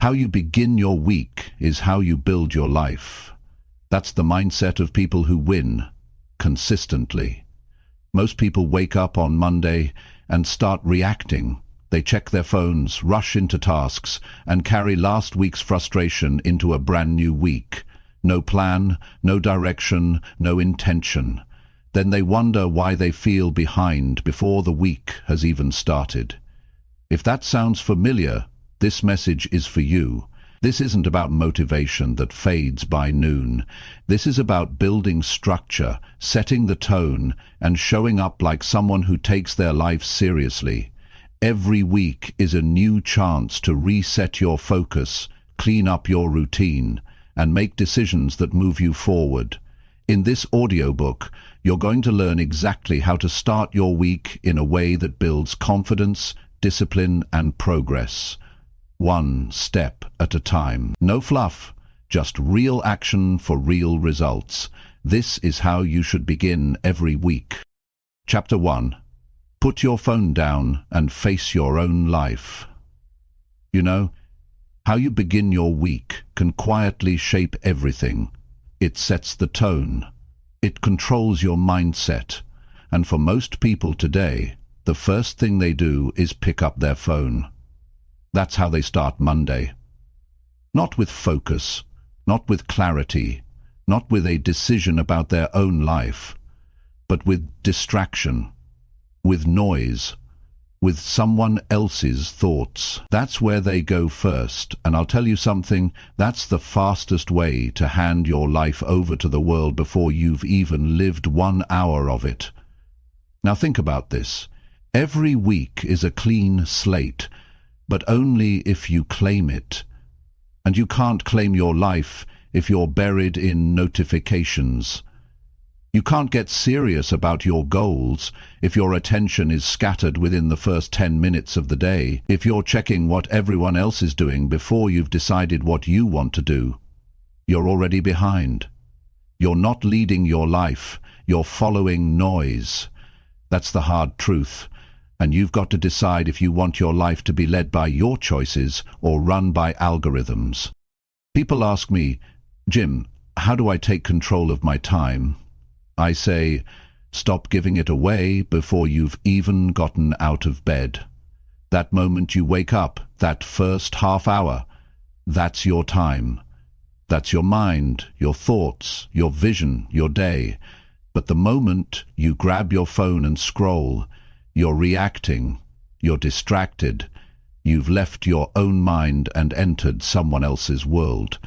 How you begin your week is how you build your life. That's the mindset of people who win consistently. Most people wake up on Monday and start reacting. They check their phones, rush into tasks, and carry last week's frustration into a brand new week. No plan, no direction, no intention. Then they wonder why they feel behind before the week has even started. If that sounds familiar, this message is for you. This isn't about motivation that fades by noon. This is about building structure, setting the tone, and showing up like someone who takes their life seriously. Every week is a new chance to reset your focus, clean up your routine, and make decisions that move you forward. In this audiobook, you're going to learn exactly how to start your week in a way that builds confidence, discipline, and progress. One step at a time. No fluff, just real action for real results. This is how you should begin every week. Chapter 1. Put your phone down and face your own life. You know, how you begin your week can quietly shape everything. It sets the tone. It controls your mindset. And for most people today, the first thing they do is pick up their phone. That's how they start Monday. Not with focus, not with clarity, not with a decision about their own life, but with distraction, with noise, with someone else's thoughts. That's where they go first, and I'll tell you something, that's the fastest way to hand your life over to the world before you've even lived 1 hour of it. Now think about this. Every week is a clean slate, but only if you claim it. And you can't claim your life if you're buried in notifications. You can't get serious about your goals if your attention is scattered within the first 10 minutes of the day, if you're checking what everyone else is doing before you've decided what you want to do. You're already behind. You're not leading your life, you're following noise. That's the hard truth, and you've got to decide if you want your life to be led by your choices or run by algorithms. People ask me, Jim, how do I take control of my time? I say, stop giving it away before you've even gotten out of bed. That moment you wake up, that first half hour, that's your time. That's your mind, your thoughts, your vision, your day. But the moment you grab your phone and scroll, you're reacting, you're distracted, you've left your own mind and entered someone else's world.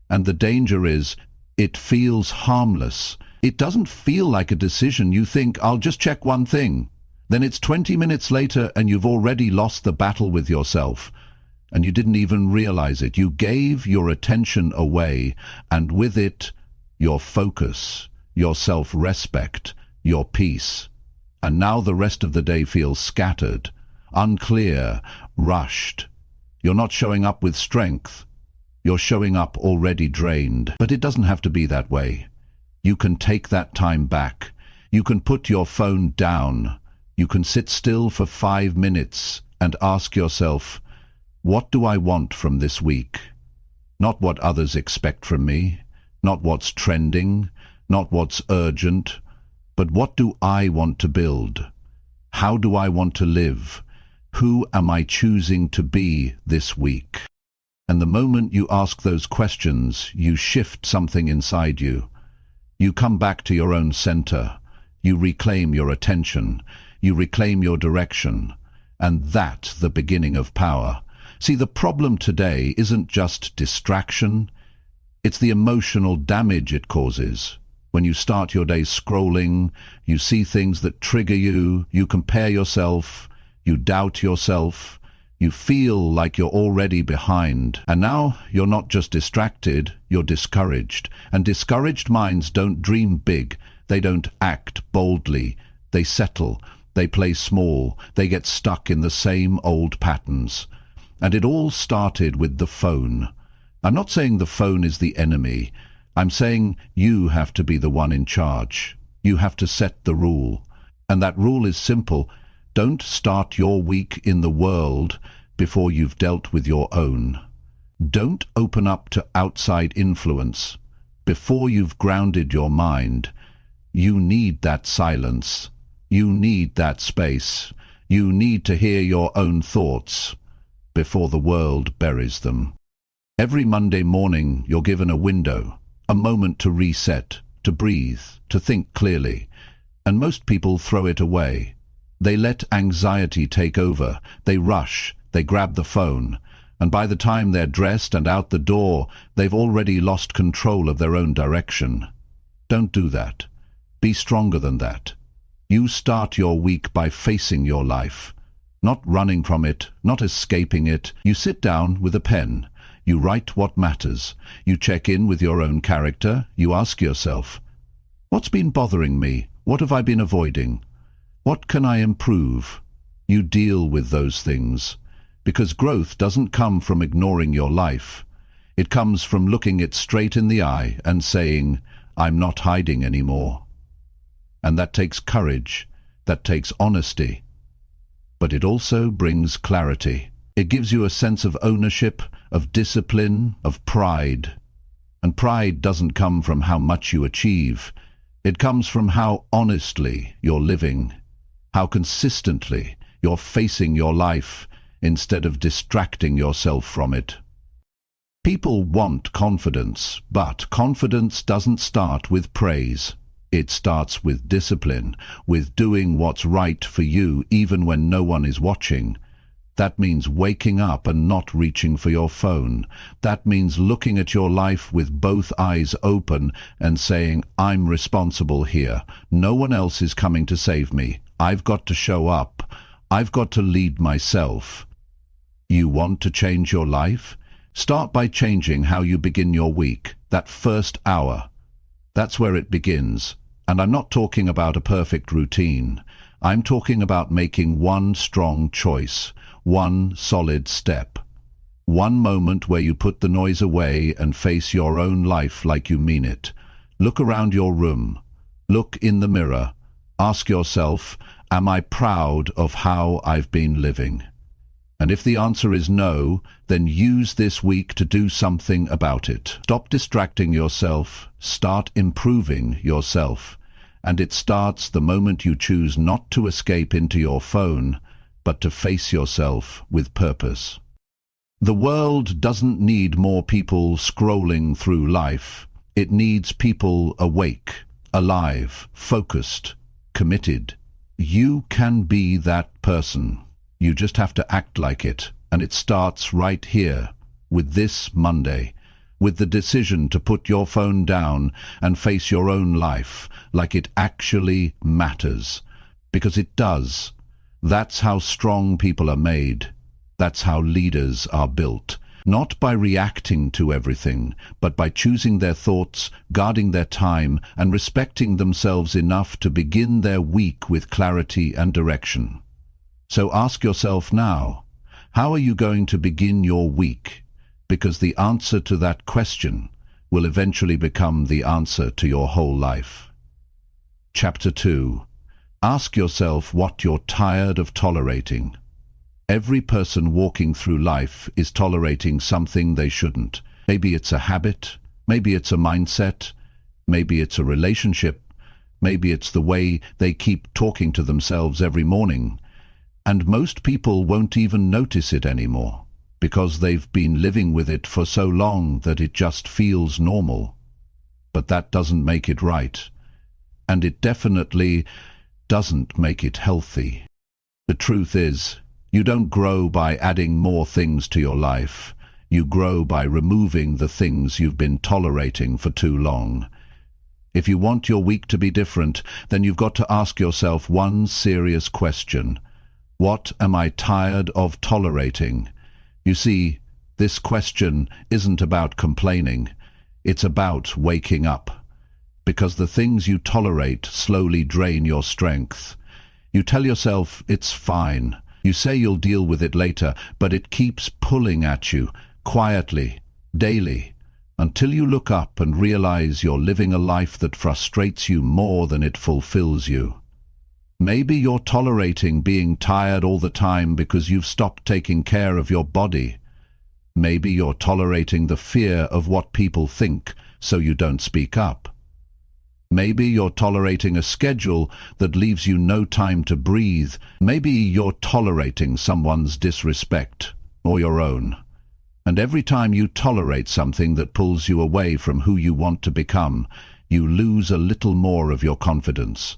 And the danger is, it feels harmless. It doesn't feel like a decision. You think, I'll just check one thing. Then it's 20 minutes later and you've already lost the battle with yourself. And you didn't even realize it. You gave your attention away, and with it, your focus, your self-respect, your peace. And now the rest of the day feels scattered, unclear, rushed. You're not showing up with strength. You're showing up already drained. But it doesn't have to be that way. You can take that time back. You can put your phone down. You can sit still for 5 minutes and ask yourself, what do I want from this week? Not what others expect from me, not what's trending, not what's urgent, but what do I want to build? How do I want to live? Who am I choosing to be this week? And the moment you ask those questions, you shift something inside you. You come back to your own center. You reclaim your attention. You reclaim your direction. And that's the beginning of power. See, the problem today isn't just distraction. It's the emotional damage it causes. When you start your day scrolling, you see things that trigger you, you compare yourself, you doubt yourself, you feel like you're already behind. And now you're not just distracted, you're discouraged. And discouraged minds don't dream big. They don't act boldly. They settle. They play small. They get stuck in the same old patterns. And it all started with the phone. I'm not saying the phone is the enemy. I'm saying you have to be the one in charge. You have to set the rule. And that rule is simple. Don't start your week in the world before you've dealt with your own. Don't open up to outside influence. Before you've grounded your mind, you need that silence. You need that space. You need to hear your own thoughts before the world buries them. Every Monday morning, you're given a window, a moment to reset, to breathe, to think clearly. And most people throw it away. They let anxiety take over. They rush. They grab the phone. And by the time they're dressed and out the door, they've already lost control of their own direction. Don't do that. Be stronger than that. You start your week by facing your life. Not running from it, not escaping it. You sit down with a pen. You write what matters. You check in with your own character. You ask yourself, what's been bothering me? What have I been avoiding? What can I improve? You deal with those things. Because growth doesn't come from ignoring your life. It comes from looking it straight in the eye and saying, I'm not hiding anymore. And that takes courage. That takes honesty. But it also brings clarity. It gives you a sense of ownership, of discipline, of pride. And pride doesn't come from how much you achieve. It comes from how honestly you're living, how consistently you're facing your life instead of distracting yourself from it. People want confidence, but confidence doesn't start with praise. It starts with discipline, with doing what's right for you even when no one is watching. That means waking up and not reaching for your phone. That means looking at your life with both eyes open and saying, I'm responsible here. No one else is coming to save me. I've got to show up. I've got to lead myself. You want to change your life? Start by changing how you begin your week, that first hour. That's where it begins. And I'm not talking about a perfect routine. I'm talking about making one strong choice, one solid step. One moment where you put the noise away and face your own life like you mean it. Look around your room. Look in the mirror. Ask yourself, am I proud of how I've been living? And if the answer is no, then use this week to do something about it. Stop distracting yourself. Start improving yourself. And it starts the moment you choose not to escape into your phone, but to face yourself with purpose. The world doesn't need more people scrolling through life. It needs people awake, alive, focused, committed. You can be that person. You just have to act like it, and it starts right here, with this Monday, with the decision to put your phone down and face your own life like it actually matters. Because it does. That's how strong people are made. That's how leaders are built. Not by reacting to everything, but by choosing their thoughts, guarding their time, and respecting themselves enough to begin their week with clarity and direction. So ask yourself now, how are you going to begin your week? Because the answer to that question will eventually become the answer to your whole life. Chapter 2. Ask yourself what you're tired of tolerating. Every person walking through life is tolerating something they shouldn't. Maybe it's a habit, maybe it's a mindset, maybe it's a relationship, maybe it's the way they keep talking to themselves every morning. And most people won't even notice it anymore, because they've been living with it for so long that it just feels normal. But that doesn't make it right. And it definitely doesn't make it healthy. The truth is, you don't grow by adding more things to your life. You grow by removing the things you've been tolerating for too long. If you want your week to be different, then you've got to ask yourself one serious question. What am I tired of tolerating? You see, this question isn't about complaining. It's about waking up. Because the things you tolerate slowly drain your strength. You tell yourself it's fine. You say you'll deal with it later, but it keeps pulling at you, quietly, daily, until you look up and realize you're living a life that frustrates you more than it fulfills you. Maybe you're tolerating being tired all the time because you've stopped taking care of your body. Maybe you're tolerating the fear of what people think, so you don't speak up. Maybe you're tolerating a schedule that leaves you no time to breathe. Maybe you're tolerating someone's disrespect, or your own. And every time you tolerate something that pulls you away from who you want to become, you lose a little more of your confidence.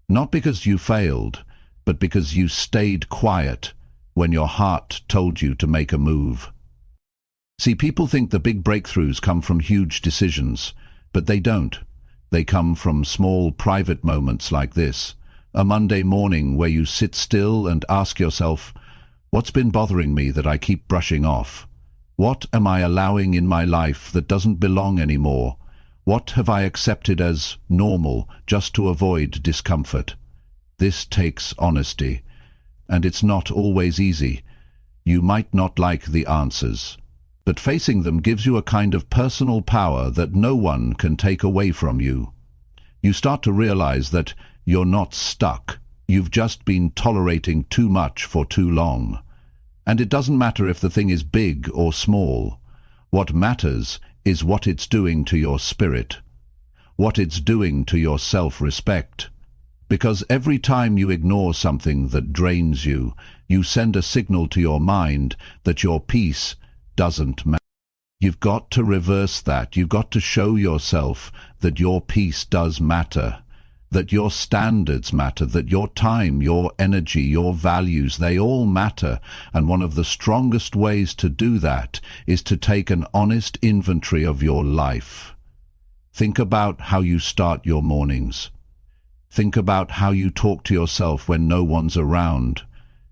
Not because you failed, but because you stayed quiet when your heart told you to make a move. See, people think the big breakthroughs come from huge decisions, but they don't. They come from small private moments like this. A Monday morning where you sit still and ask yourself, what's been bothering me that I keep brushing off? What am I allowing in my life that doesn't belong anymore? What have I accepted as normal just to avoid discomfort? This takes honesty, and it's not always easy. You might not like the answers, but facing them gives you a kind of personal power that no one can take away from you. You start to realize that you're not stuck. You've just been tolerating too much for too long. And it doesn't matter if the thing is big or small. What matters is what it's doing to your spirit, what it's doing to your self-respect. Because every time you ignore something that drains you, you send a signal to your mind that your peace doesn't matter. You've got to reverse that. You've got to show yourself that your peace does matter, that your standards matter, that your time, your energy, your values, they all matter. And one of the strongest ways to do that is to take an honest inventory of your life. Think about how you start your mornings. Think about how you talk to yourself when no one's around.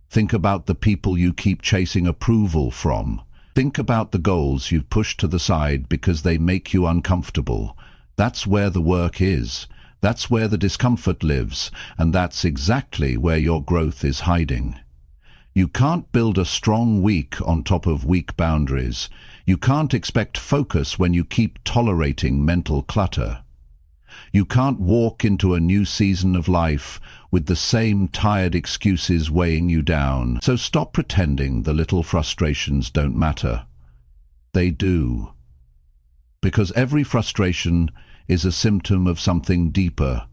Think about the people you keep chasing approval from. Think about the goals you've pushed to the side because they make you uncomfortable. That's where the work is. That's where the discomfort lives, and that's exactly where your growth is hiding. You can't build a strong week on top of weak boundaries. You can't expect focus when you keep tolerating mental clutter. You can't walk into a new season of life with the same tired excuses weighing you down. So stop pretending the little frustrations don't matter. They do. Because every frustration is a symptom of something deeper,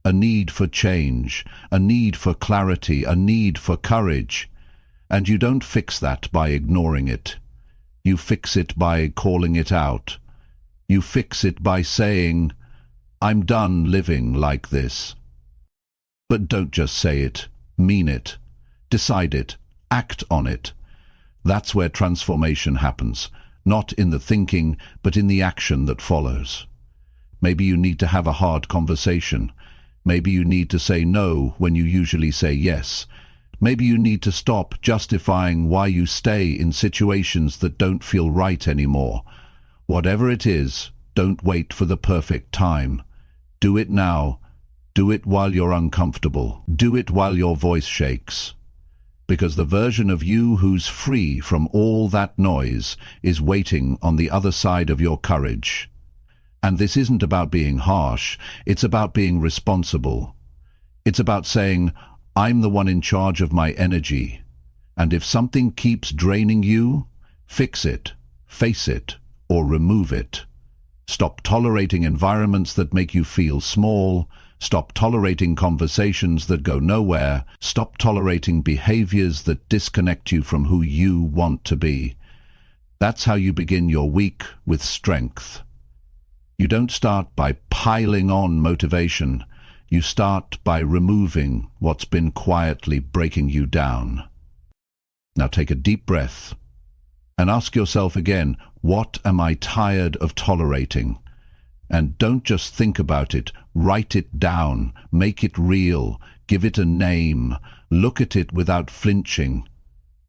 a need for change, a need for clarity, a need for courage. And you don't fix that by ignoring it. You fix it by calling it out. You fix it by saying, I'm done living like this. But don't just say it, mean it, decide it, act on it. That's where transformation happens, not in the thinking, but in the action that follows. Maybe you need to have a hard conversation. Maybe you need to say no when you usually say yes. Maybe you need to stop justifying why you stay in situations that don't feel right anymore. Whatever it is, don't wait for the perfect time. Do it now. Do it while you're uncomfortable. Do it while your voice shakes. Because the version of you who's free from all that noise is waiting on the other side of your courage. And this isn't about being harsh, it's about being responsible. It's about saying, I'm the one in charge of my energy. And if something keeps draining you, fix it, face it, or remove it. Stop tolerating environments that make you feel small. Stop tolerating conversations that go nowhere. Stop tolerating behaviors that disconnect you from who you want to be. That's how you begin your week with strength. You don't start by piling on motivation. You start by removing what's been quietly breaking you down. Now take a deep breath and ask yourself again, what am I tired of tolerating? And don't just think about it, write it down, make it real, give it a name, look at it without flinching.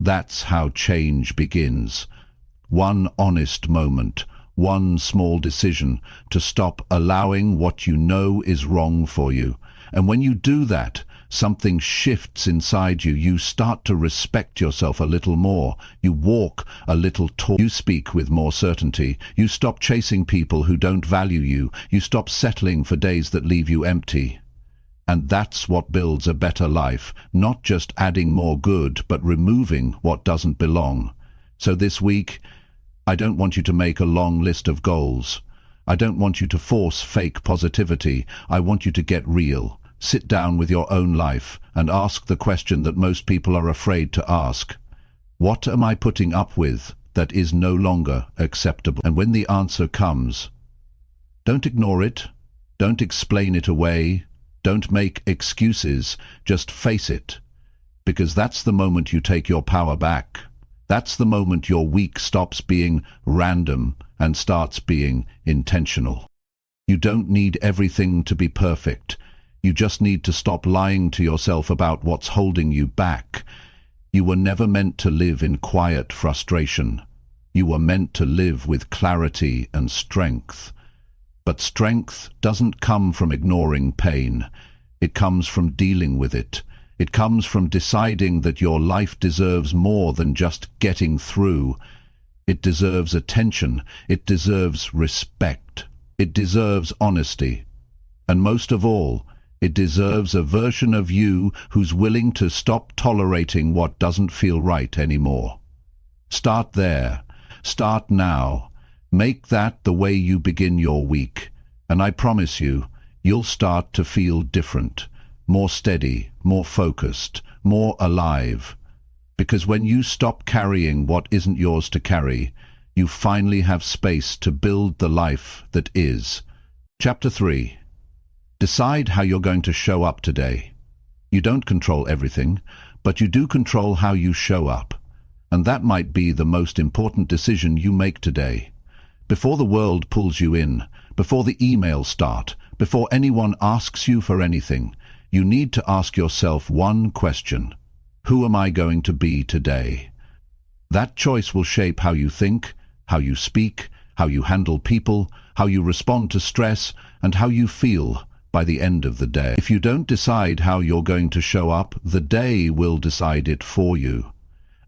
That's how change begins. One honest moment, one small decision to stop allowing what you know is wrong for you. And when you do that, something shifts inside you. You start to respect yourself a little more. You walk a little taller. You speak with more certainty. You stop chasing people who don't value you. You stop settling for days that leave you empty. And that's what builds a better life, not just adding more good, but removing what doesn't belong. So this week, I don't want you to make a long list of goals. I don't want you to force fake positivity. I want you to get real. Sit down with your own life and ask the question that most people are afraid to ask. What am I putting up with that is no longer acceptable? And when the answer comes, don't ignore it. Don't explain it away. Don't make excuses. Just face it. Because that's the moment you take your power back. That's the moment your week stops being random and starts being intentional. You don't need everything to be perfect. You just need to stop lying to yourself about what's holding you back. You were never meant to live in quiet frustration. You were meant to live with clarity and strength. But strength doesn't come from ignoring pain. It comes from dealing with it. It comes from deciding that your life deserves more than just getting through. It deserves attention. It deserves respect. It deserves honesty. And most of all, it deserves a version of you who's willing to stop tolerating what doesn't feel right anymore. Start there. Start now. Make that the way you begin your week. And I promise you, you'll start to feel different. More steady, more focused, more alive. Because when you stop carrying what isn't yours to carry, you finally have space to build the life that is. Chapter 3. Decide how you're going to show up today. You don't control everything, but you do control how you show up. And that might be the most important decision you make today. Before the world pulls you in, before the emails start, before anyone asks you for anything, you need to ask yourself one question. Who am I going to be today? That choice will shape how you think, how you speak, how you handle people, how you respond to stress, and how you feel by the end of the day. If you don't decide how you're going to show up, the day will decide it for you.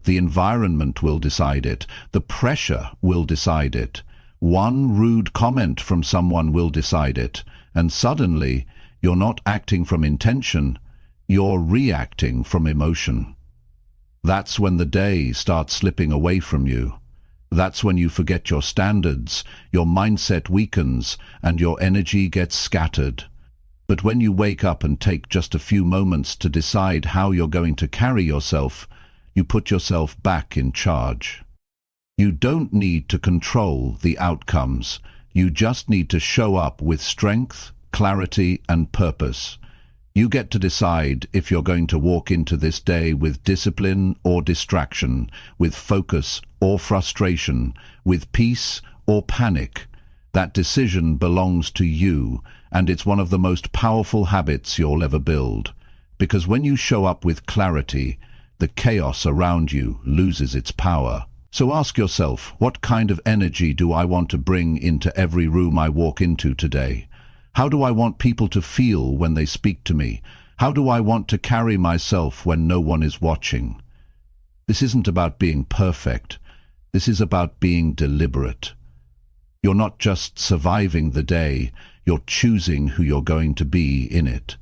The environment will decide it. The pressure will decide it. One rude comment from someone will decide it. And suddenly, you're not acting from intention, you're reacting from emotion. That's when the day starts slipping away from you. That's when you forget your standards, your mindset weakens, and your energy gets scattered. But when you wake up and take just a few moments to decide how you're going to carry yourself, you put yourself back in charge. You don't need to control the outcomes. You just need to show up with strength, clarity, and purpose. You get to decide if you're going to walk into this day with discipline or distraction, with focus or frustration, with peace or panic. That decision belongs to you, and it's one of the most powerful habits you'll ever build. Because when you show up with clarity, the chaos around you loses its power. So ask yourself, what kind of energy do I want to bring into every room I walk into today? How do I want people to feel when they speak to me? How do I want to carry myself when no one is watching? This isn't about being perfect. This is about being deliberate. You're not just surviving the day, you're choosing who you're going to be in it.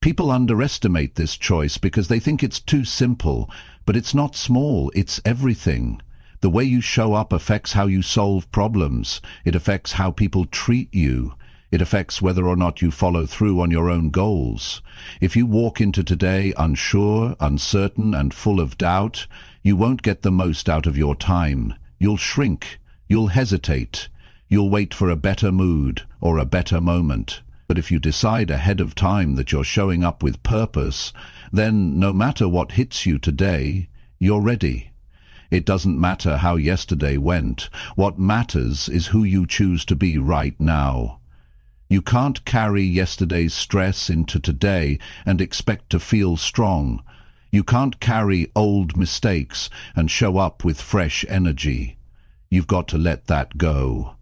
People underestimate this choice because they think it's too simple, but it's not small, it's everything. The way you show up affects how you solve problems. It affects how people treat you. It affects whether or not you follow through on your own goals. If you walk into today unsure, uncertain, and full of doubt, you won't get the most out of your time. You'll shrink. You'll hesitate. You'll wait for a better mood or a better moment. But if you decide ahead of time that you're showing up with purpose, then no matter what hits you today, you're ready. It doesn't matter how yesterday went. What matters is who you choose to be right now. You can't carry yesterday's stress into today and expect to feel strong. You can't carry old mistakes and show up with fresh energy. You've got to let that go.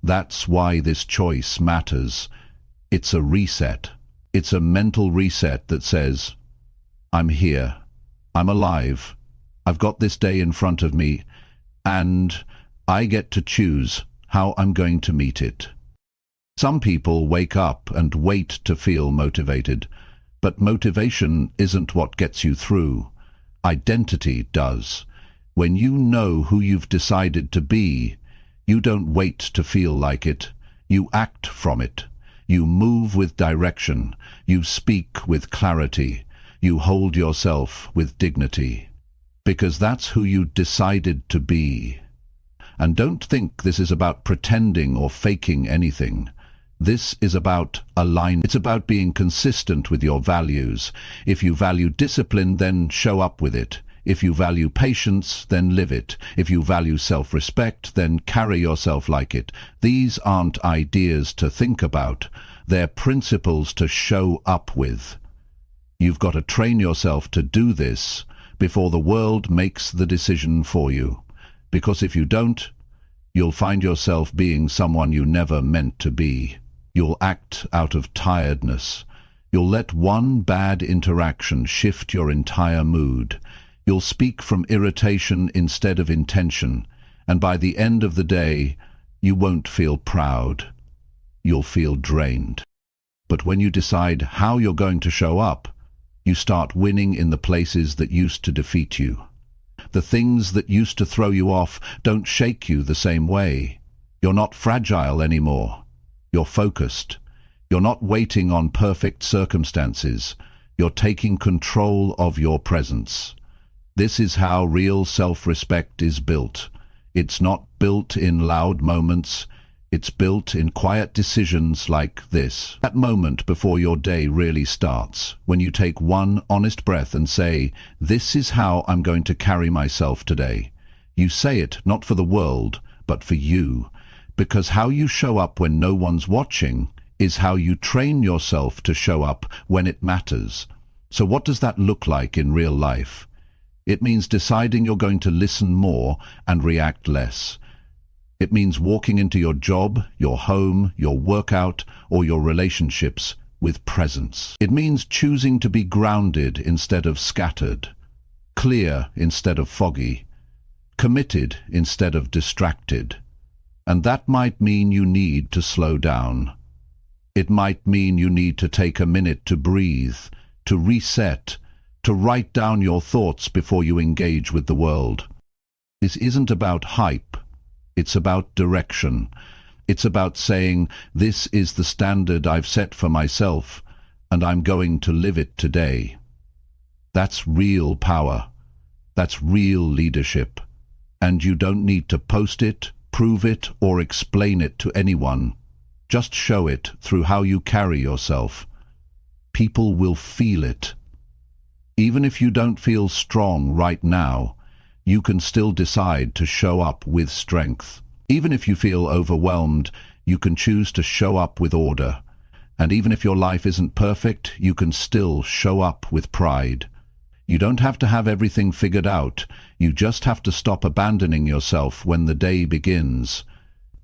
That's why this choice matters. It's a reset. It's a mental reset that says, I'm here. I'm alive. I've got this day in front of me, and I get to choose how I'm going to meet it. Some people wake up and wait to feel motivated, but motivation isn't what gets you through. Identity does. When you know who you've decided to be, you don't wait to feel like it. You act from it. You move with direction. You speak with clarity. You hold yourself with dignity. Because that's who you decided to be. And don't think this is about pretending or faking anything. This is about alignment. It's about being consistent with your values. If you value discipline, then show up with it. If you value patience, then live it. If you value self-respect, then carry yourself like it. These aren't ideas to think about. They're principles to show up with. You've got to train yourself to do this before the world makes the decision for you. Because if you don't, you'll find yourself being someone you never meant to be. You'll act out of tiredness. You'll let one bad interaction shift your entire mood. You'll speak from irritation instead of intention, and by the end of the day, you won't feel proud. You'll feel drained. But when you decide how you're going to show up, you start winning in the places that used to defeat you. The things that used to throw you off don't shake you the same way. You're not fragile anymore. You're focused. You're not waiting on perfect circumstances. You're taking control of your presence. This is how real self-respect is built. It's not built in loud moments. It's built in quiet decisions like this. That moment before your day really starts, when you take one honest breath and say, "This is how I'm going to carry myself today." You say it not for the world, but for you. Because how you show up when no one's watching is how you train yourself to show up when it matters. So what does that look like in real life? It means deciding you're going to listen more and react less. It means walking into your job, your home, your workout, or your relationships with presence. It means choosing to be grounded instead of scattered, clear instead of foggy, committed instead of distracted. And that might mean you need to slow down. It might mean you need to take a minute to breathe, to reset, to write down your thoughts before you engage with the world. This isn't about hype. It's about direction. It's about saying, this is the standard I've set for myself, and I'm going to live it today. That's real power. That's real leadership. And you don't need to post it, prove it, or explain it to anyone. Just show it through how you carry yourself. People will feel it. Even if you don't feel strong right now, you can still decide to show up with strength. Even if you feel overwhelmed, you can choose to show up with order. And even if your life isn't perfect, you can still show up with pride. You don't have to have everything figured out. You just have to stop abandoning yourself when the day begins.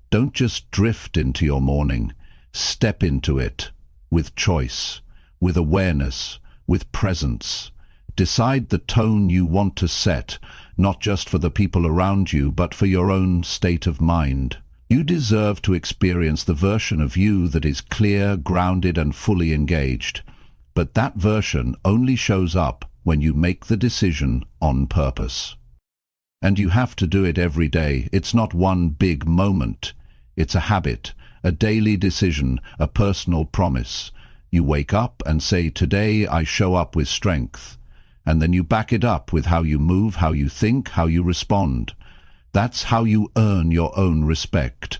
Don't just drift into your morning. Step into it with choice, with awareness, with presence. Decide the tone you want to set, not just for the people around you, but for your own state of mind. You deserve to experience the version of you that is clear, grounded, and fully engaged. But that version only shows up when you make the decision on purpose. And you have to do it every day. It's not one big moment. It's a habit, a daily decision, a personal promise. You wake up and say, "Today I show up with strength." And then you back it up with how you move, how you think, how you respond. That's how you earn your own respect.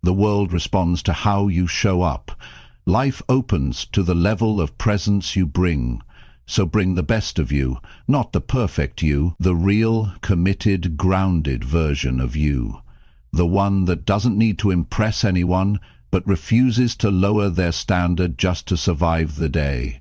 The world responds to how you show up. Life opens to the level of presence you bring. So bring the best of you, not the perfect you, the real, committed, grounded version of you. The one that doesn't need to impress anyone, but refuses to lower their standard just to survive the day.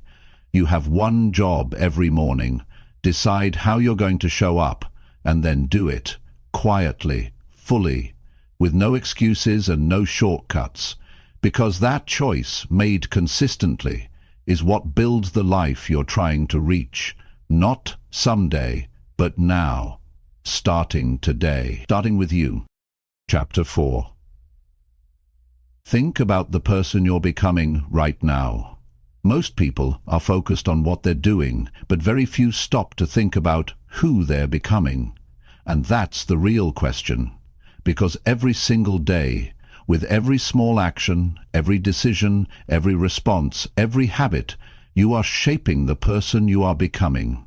You have one job every morning. Decide how you're going to show up, and then do it, quietly, fully, with no excuses and no shortcuts, because that choice, made consistently, is what builds the life you're trying to reach, not someday, but now, starting today. Starting with you. Chapter 4. Think about the person you're becoming right now. Most people are focused on what they're doing, but very few stop to think about who they're becoming. And that's the real question. Because every single day, with every small action, every decision, every response, every habit, you are shaping the person you are becoming.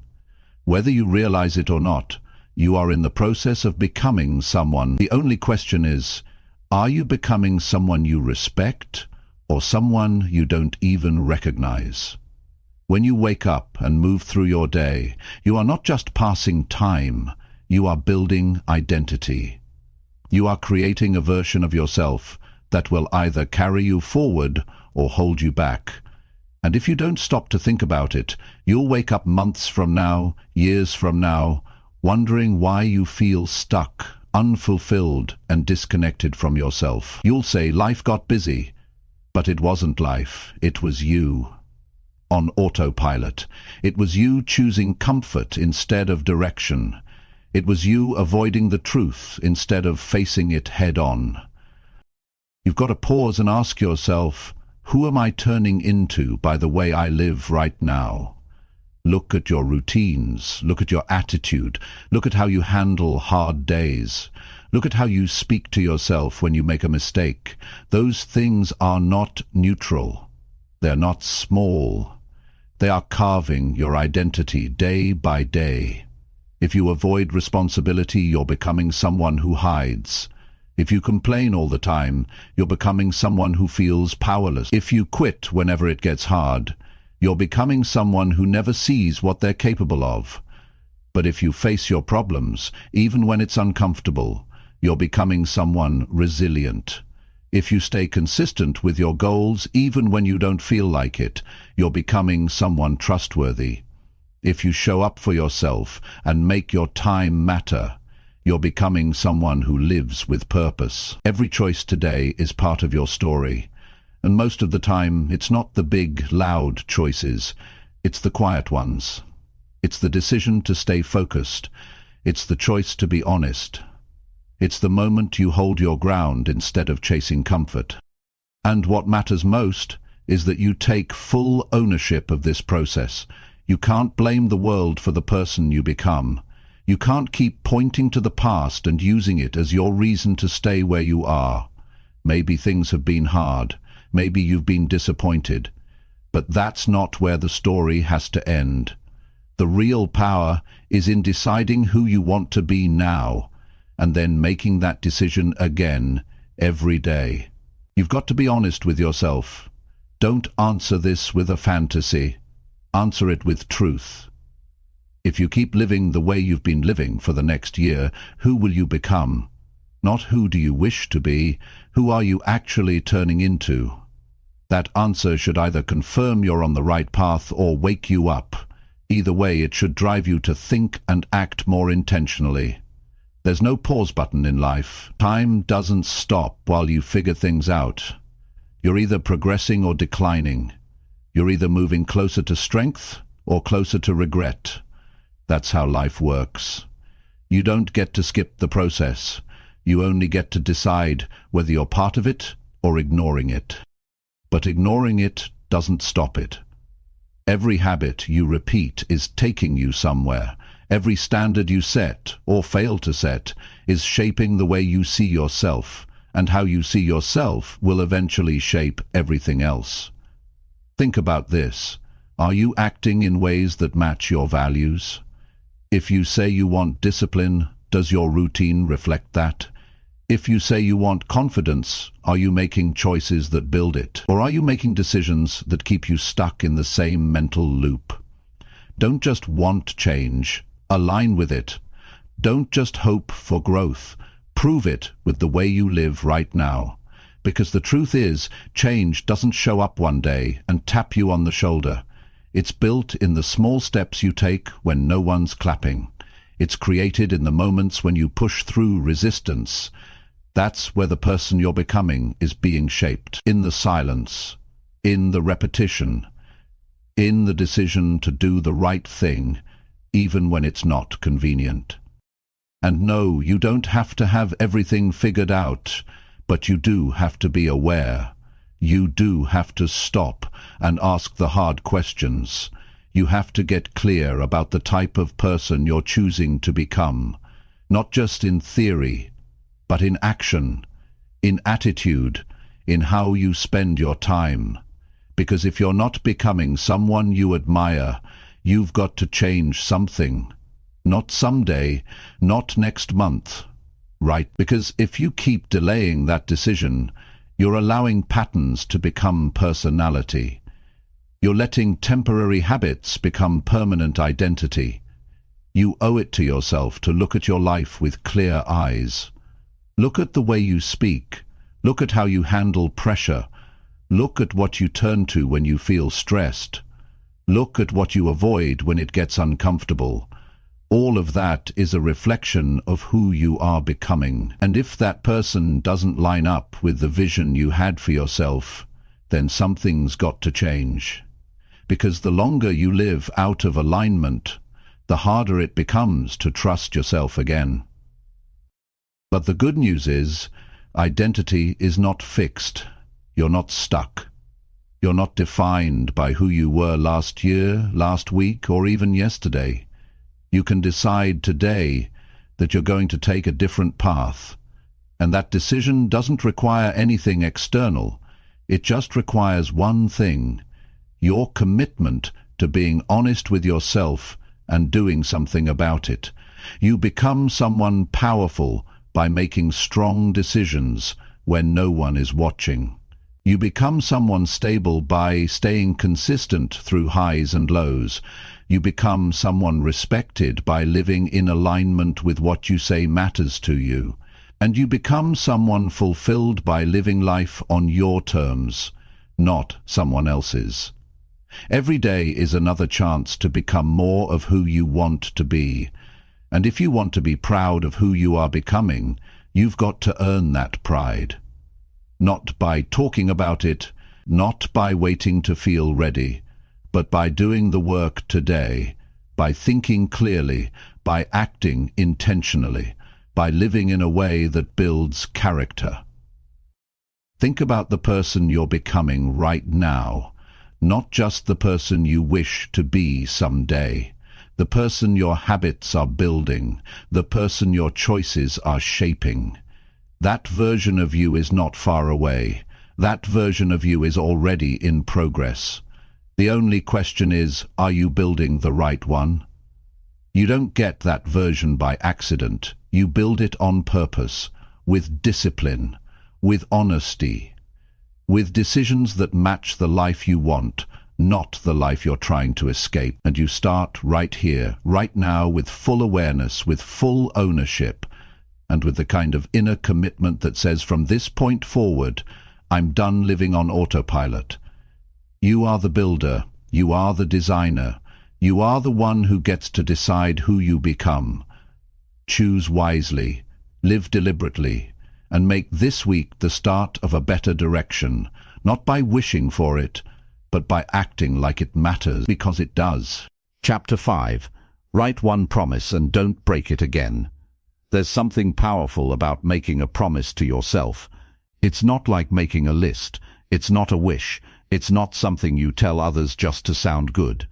Whether you realize it or not, you are in the process of becoming someone. The only question is, are you becoming someone you respect or someone you don't even recognize? When you wake up and move through your day, you are not just passing time, you are building identity. You are creating a version of yourself that will either carry you forward or hold you back. And if you don't stop to think about it, you'll wake up months from now, years from now, wondering why you feel stuck, unfulfilled, and disconnected from yourself. You'll say life got busy, but it wasn't life, it was you. On autopilot. It was you choosing comfort instead of direction. It was you avoiding the truth instead of facing it head-on. You've got to pause and ask yourself, who am I turning into by the way I live right now? Look at your routines, look at your attitude, look at how you handle hard days. Look at how you speak to yourself when you make a mistake. Those things are not neutral. They're not small. They are carving your identity day by day. If you avoid responsibility, you're becoming someone who hides. If you complain all the time, you're becoming someone who feels powerless. If you quit whenever it gets hard, you're becoming someone who never sees what they're capable of. But if you face your problems, even when it's uncomfortable, you're becoming someone resilient. If you stay consistent with your goals, even when you don't feel like it, you're becoming someone trustworthy. If you show up for yourself and make your time matter, you're becoming someone who lives with purpose. Every choice today is part of your story. And most of the time, it's not the big, loud choices. It's the quiet ones. It's the decision to stay focused. It's the choice to be honest. It's the moment you hold your ground instead of chasing comfort. And what matters most is that you take full ownership of this process. You can't blame the world for the person you become. You can't keep pointing to the past and using it as your reason to stay where you are. Maybe things have been hard. Maybe you've been disappointed. But that's not where the story has to end. The real power is in deciding who you want to be now, and then making that decision again every day. You've got to be honest with yourself. Don't answer this with a fantasy. Answer it with truth. If you keep living the way you've been living for the next year, who will you become? Not who do you wish to be, who are you actually turning into? That answer should either confirm you're on the right path or wake you up. Either way, it should drive you to think and act more intentionally. There's no pause button in life. Time doesn't stop while you figure things out. You're either progressing or declining. You're either moving closer to strength or closer to regret. That's how life works. You don't get to skip the process. You only get to decide whether you're part of it or ignoring it. But ignoring it doesn't stop it. Every habit you repeat is taking you somewhere. Every standard you set, or fail to set, is shaping the way you see yourself, and how you see yourself will eventually shape everything else. Think about this. Are you acting in ways that match your values? If you say you want discipline, does your routine reflect that? If you say you want confidence, are you making choices that build it? Or are you making decisions that keep you stuck in the same mental loop? Don't just want change. Align with it. Don't just hope for growth. Prove it with the way you live right now. Because the truth is, change doesn't show up one day and tap you on the shoulder. It's built in the small steps you take when no one's clapping. It's created in the moments when you push through resistance. That's where the person you're becoming is being shaped. In the silence, in the repetition, in the decision to do the right thing, even when it's not convenient. And no, you don't have to have everything figured out, but you do have to be aware. You do have to stop and ask the hard questions. You have to get clear about the type of person you're choosing to become. not just in theory, but in action, in attitude, in how you spend your time. Because if you're not becoming someone you admire, you've got to change something. Not someday, not next month, right? Because if you keep delaying that decision, you're allowing patterns to become personality. You're letting temporary habits become permanent identity. You owe it to yourself to look at your life with clear eyes. Look at the way you speak. Look at how you handle pressure. Look at what you turn to when you feel stressed. Look at what you avoid when it gets uncomfortable. All of that is a reflection of who you are becoming. And if that person doesn't line up with the vision you had for yourself, then something's got to change. Because the longer you live out of alignment, the harder it becomes to trust yourself again. But the good news is, identity is not fixed. You're not stuck. You're not defined by who you were last year, last week, or even yesterday. You can decide today that you're going to take a different path. And that decision doesn't require anything external. It just requires one thing: your commitment to being honest with yourself and doing something about it. You become someone powerful by making strong decisions when no one is watching. You become someone stable by staying consistent through highs and lows. You become someone respected by living in alignment with what you say matters to you. And you become someone fulfilled by living life on your terms, not someone else's. Every day is another chance to become more of who you want to be. And if you want to be proud of who you are becoming, you've got to earn that pride. Not by talking about it, not by waiting to feel ready, but by doing the work today, by thinking clearly, by acting intentionally, by living in a way that builds character. Think about the person you're becoming right now, not just the person you wish to be someday. The person your habits are building, the person your choices are shaping. That version of you is not far away. That version of you is already in progress. The only question is, are you building the right one? You don't get that version by accident. You build it on purpose, with discipline, with honesty, with decisions that match the life you want, not the life you're trying to escape. And you start right here, right now, with full awareness, with full ownership, and with the kind of inner commitment that says, from this point forward, I'm done living on autopilot. You are the builder, you are the designer, you are the one who gets to decide who you become. Choose wisely, live deliberately, and make this week the start of a better direction, not by wishing for it, but by acting like it matters, because it does. Chapter 5. Write one promise and don't break it again. There's something powerful about making a promise to yourself. It's not like making a list. It's not a wish. It's not something you tell others just to sound good.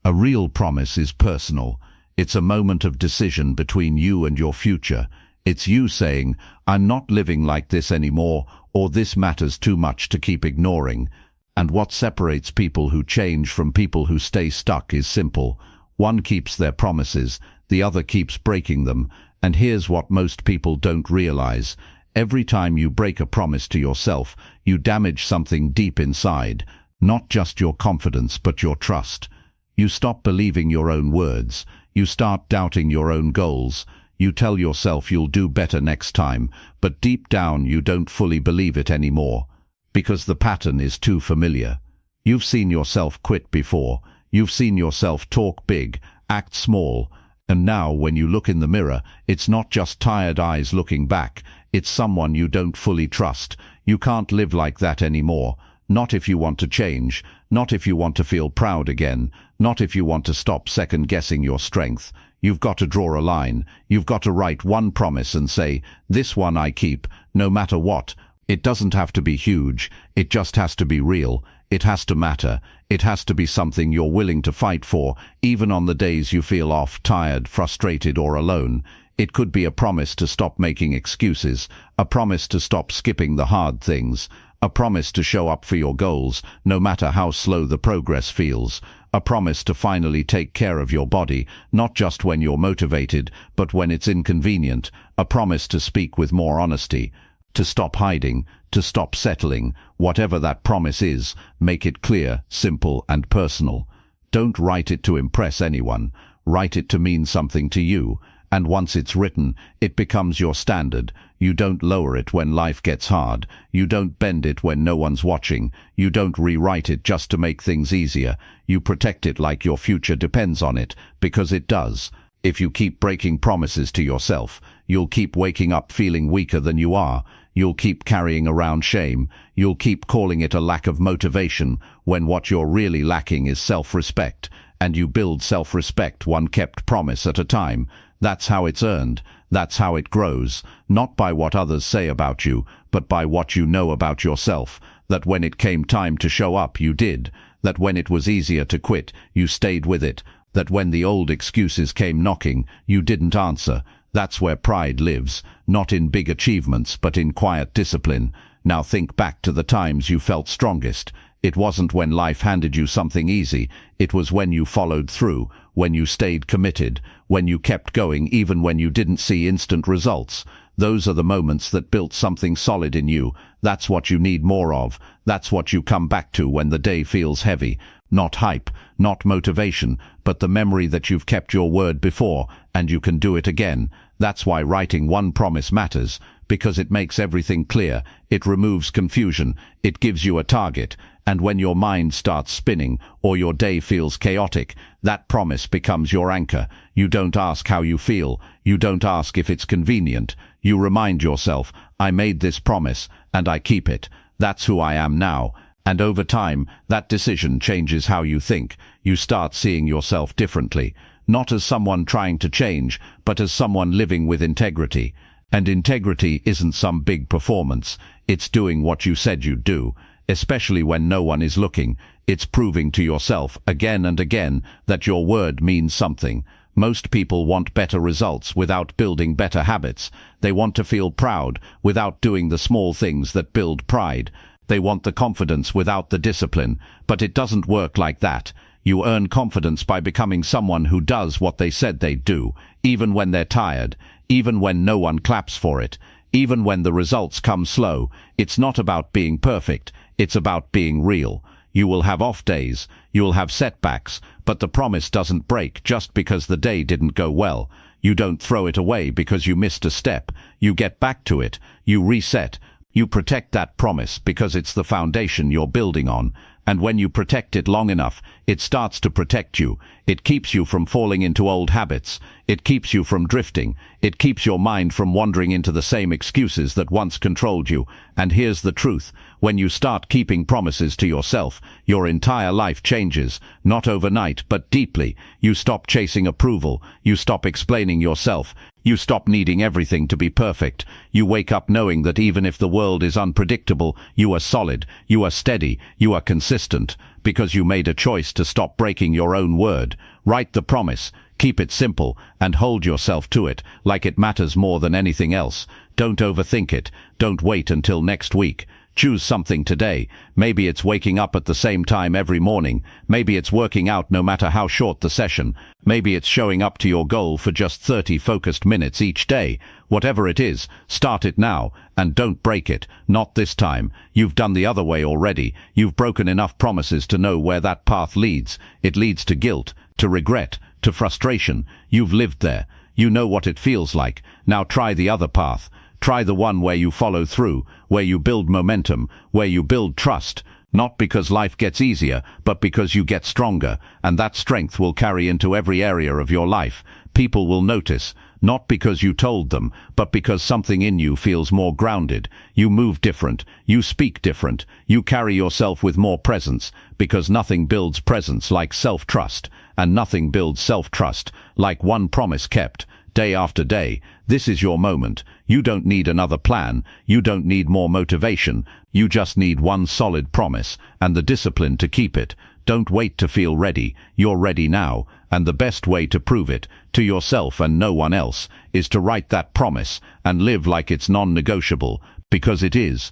A real promise is personal. It's a moment of decision between you and your future. It's you saying, I'm not living like this anymore, or this matters too much to keep ignoring. And what separates people who change from people who stay stuck is simple. One keeps their promises, the other keeps breaking them. And here's what most people don't realize. Every time you break a promise to yourself, you damage something deep inside, not just your confidence but your trust. You stop believing your own words. You start doubting your own goals. You tell yourself you'll do better next time, but deep down you don't fully believe it anymore, because the pattern is too familiar. You've seen yourself quit before. You've seen yourself talk big, act small, and now when you look in the mirror, it's not just tired eyes looking back. It's someone you don't fully trust. You can't live like that anymore. Not if you want to change. Not if you want to feel proud again. Not if you want to stop second-guessing your strength. You've got to draw a line. You've got to write one promise and say, this one I keep, no matter what. It doesn't have to be huge. It just has to be real. It has to matter. It has to be something you're willing to fight for, even on the days you feel off, tired, frustrated, or alone. It could be a promise to stop making excuses, a promise to stop skipping the hard things, a promise to show up for your goals, no matter how slow the progress feels, a promise to finally take care of your body, not just when you're motivated, but when it's inconvenient, a promise to speak with more honesty, to stop hiding, to stop settling. Whatever that promise is, make it clear, simple, and personal. Don't write it to impress anyone. Write it to mean something to you. And once it's written, it becomes your standard. You don't lower it when life gets hard. You don't bend it when no one's watching. You don't rewrite it just to make things easier. You protect it like your future depends on it, because it does. If you keep breaking promises to yourself, you'll keep waking up feeling weaker than you are. You'll keep carrying around shame. You'll keep calling it a lack of motivation, when what you're really lacking is self-respect. And you build self-respect one kept promise at a time. That's how it's earned. That's how it grows, not by what others say about you, but by what you know about yourself. That when it came time to show up, you did. That when it was easier to quit, you stayed with it. That when the old excuses came knocking, you didn't answer. That's where pride lives, not in big achievements, but in quiet discipline. Now think back to the times you felt strongest. It wasn't when life handed you something easy. It was when you followed through, when you stayed committed, when you kept going even when you didn't see instant results. Those are the moments that built something solid in you. That's what you need more of. That's what you come back to when the day feels heavy. Not hype, not motivation, but the memory that you've kept your word before, and you can do it again. That's why writing one promise matters, because it makes everything clear. It removes confusion. It gives you a target. And when your mind starts spinning, or your day feels chaotic, that promise becomes your anchor. You don't ask how you feel. You don't ask if it's convenient. You remind yourself, I made this promise, and I keep it. That's who I am now. And over time, that decision changes how you think. You start seeing yourself differently, not as someone trying to change, but as someone living with integrity. And integrity isn't some big performance. It's doing what you said you'd do, especially when no one is looking. It's proving to yourself again and again that your word means something. Most people want better results without building better habits. They want to feel proud without doing the small things that build pride. They want the confidence without the discipline, but it doesn't work like that. You earn confidence by becoming someone who does what they said they'd do, even when they're tired, even when no one claps for it, even when the results come slow. It's not about being perfect, it's about being real. You will have off days, you will have setbacks, but the promise doesn't break just because the day didn't go well. You don't throw it away because you missed a step. You get back to it, you reset. You protect that promise because it's the foundation you're building on. And when you protect it long enough, it starts to protect you. It keeps you from falling into old habits. It keeps you from drifting. It keeps your mind from wandering into the same excuses that once controlled you. And here's the truth. When you start keeping promises to yourself, your entire life changes. Not overnight, but deeply. You stop chasing approval. You stop explaining yourself. You stop needing everything to be perfect. You wake up knowing that even if the world is unpredictable, you are solid, you are steady, you are consistent, because you made a choice to stop breaking your own word. Write the promise, keep it simple, and hold yourself to it, like it matters more than anything else. Don't overthink it. Don't wait until next week. Choose something today. Maybe it's waking up at the same time every morning. Maybe it's working out no matter how short the session. Maybe it's showing up to your goal for just 30 focused minutes each day. Whatever it is, start it now, and don't break it. Not this time. You've done the other way already. You've broken enough promises to know where that path leads. It leads to guilt, to regret, to frustration. You've lived there. You know what it feels like. Now try the other path. Try the one where you follow through, where you build momentum, where you build trust. Not because life gets easier, but because you get stronger, and that strength will carry into every area of your life. People will notice, not because you told them, but because something in you feels more grounded. You move different, you speak different, you carry yourself with more presence, because nothing builds presence like self-trust, and nothing builds self-trust like one promise kept. day after day. This is your moment. You don't need another plan. You don't need more motivation. You just need one solid promise and the discipline to keep it. Don't wait to feel ready. You're ready now. And the best way to prove it, to yourself and no one else, is to write that promise and live like it's non-negotiable, because it is.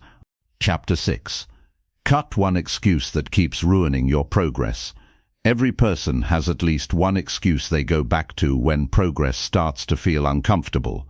Chapter 6. Cut one excuse that keeps ruining your progress. Every person has at least one excuse they go back to when progress starts to feel uncomfortable.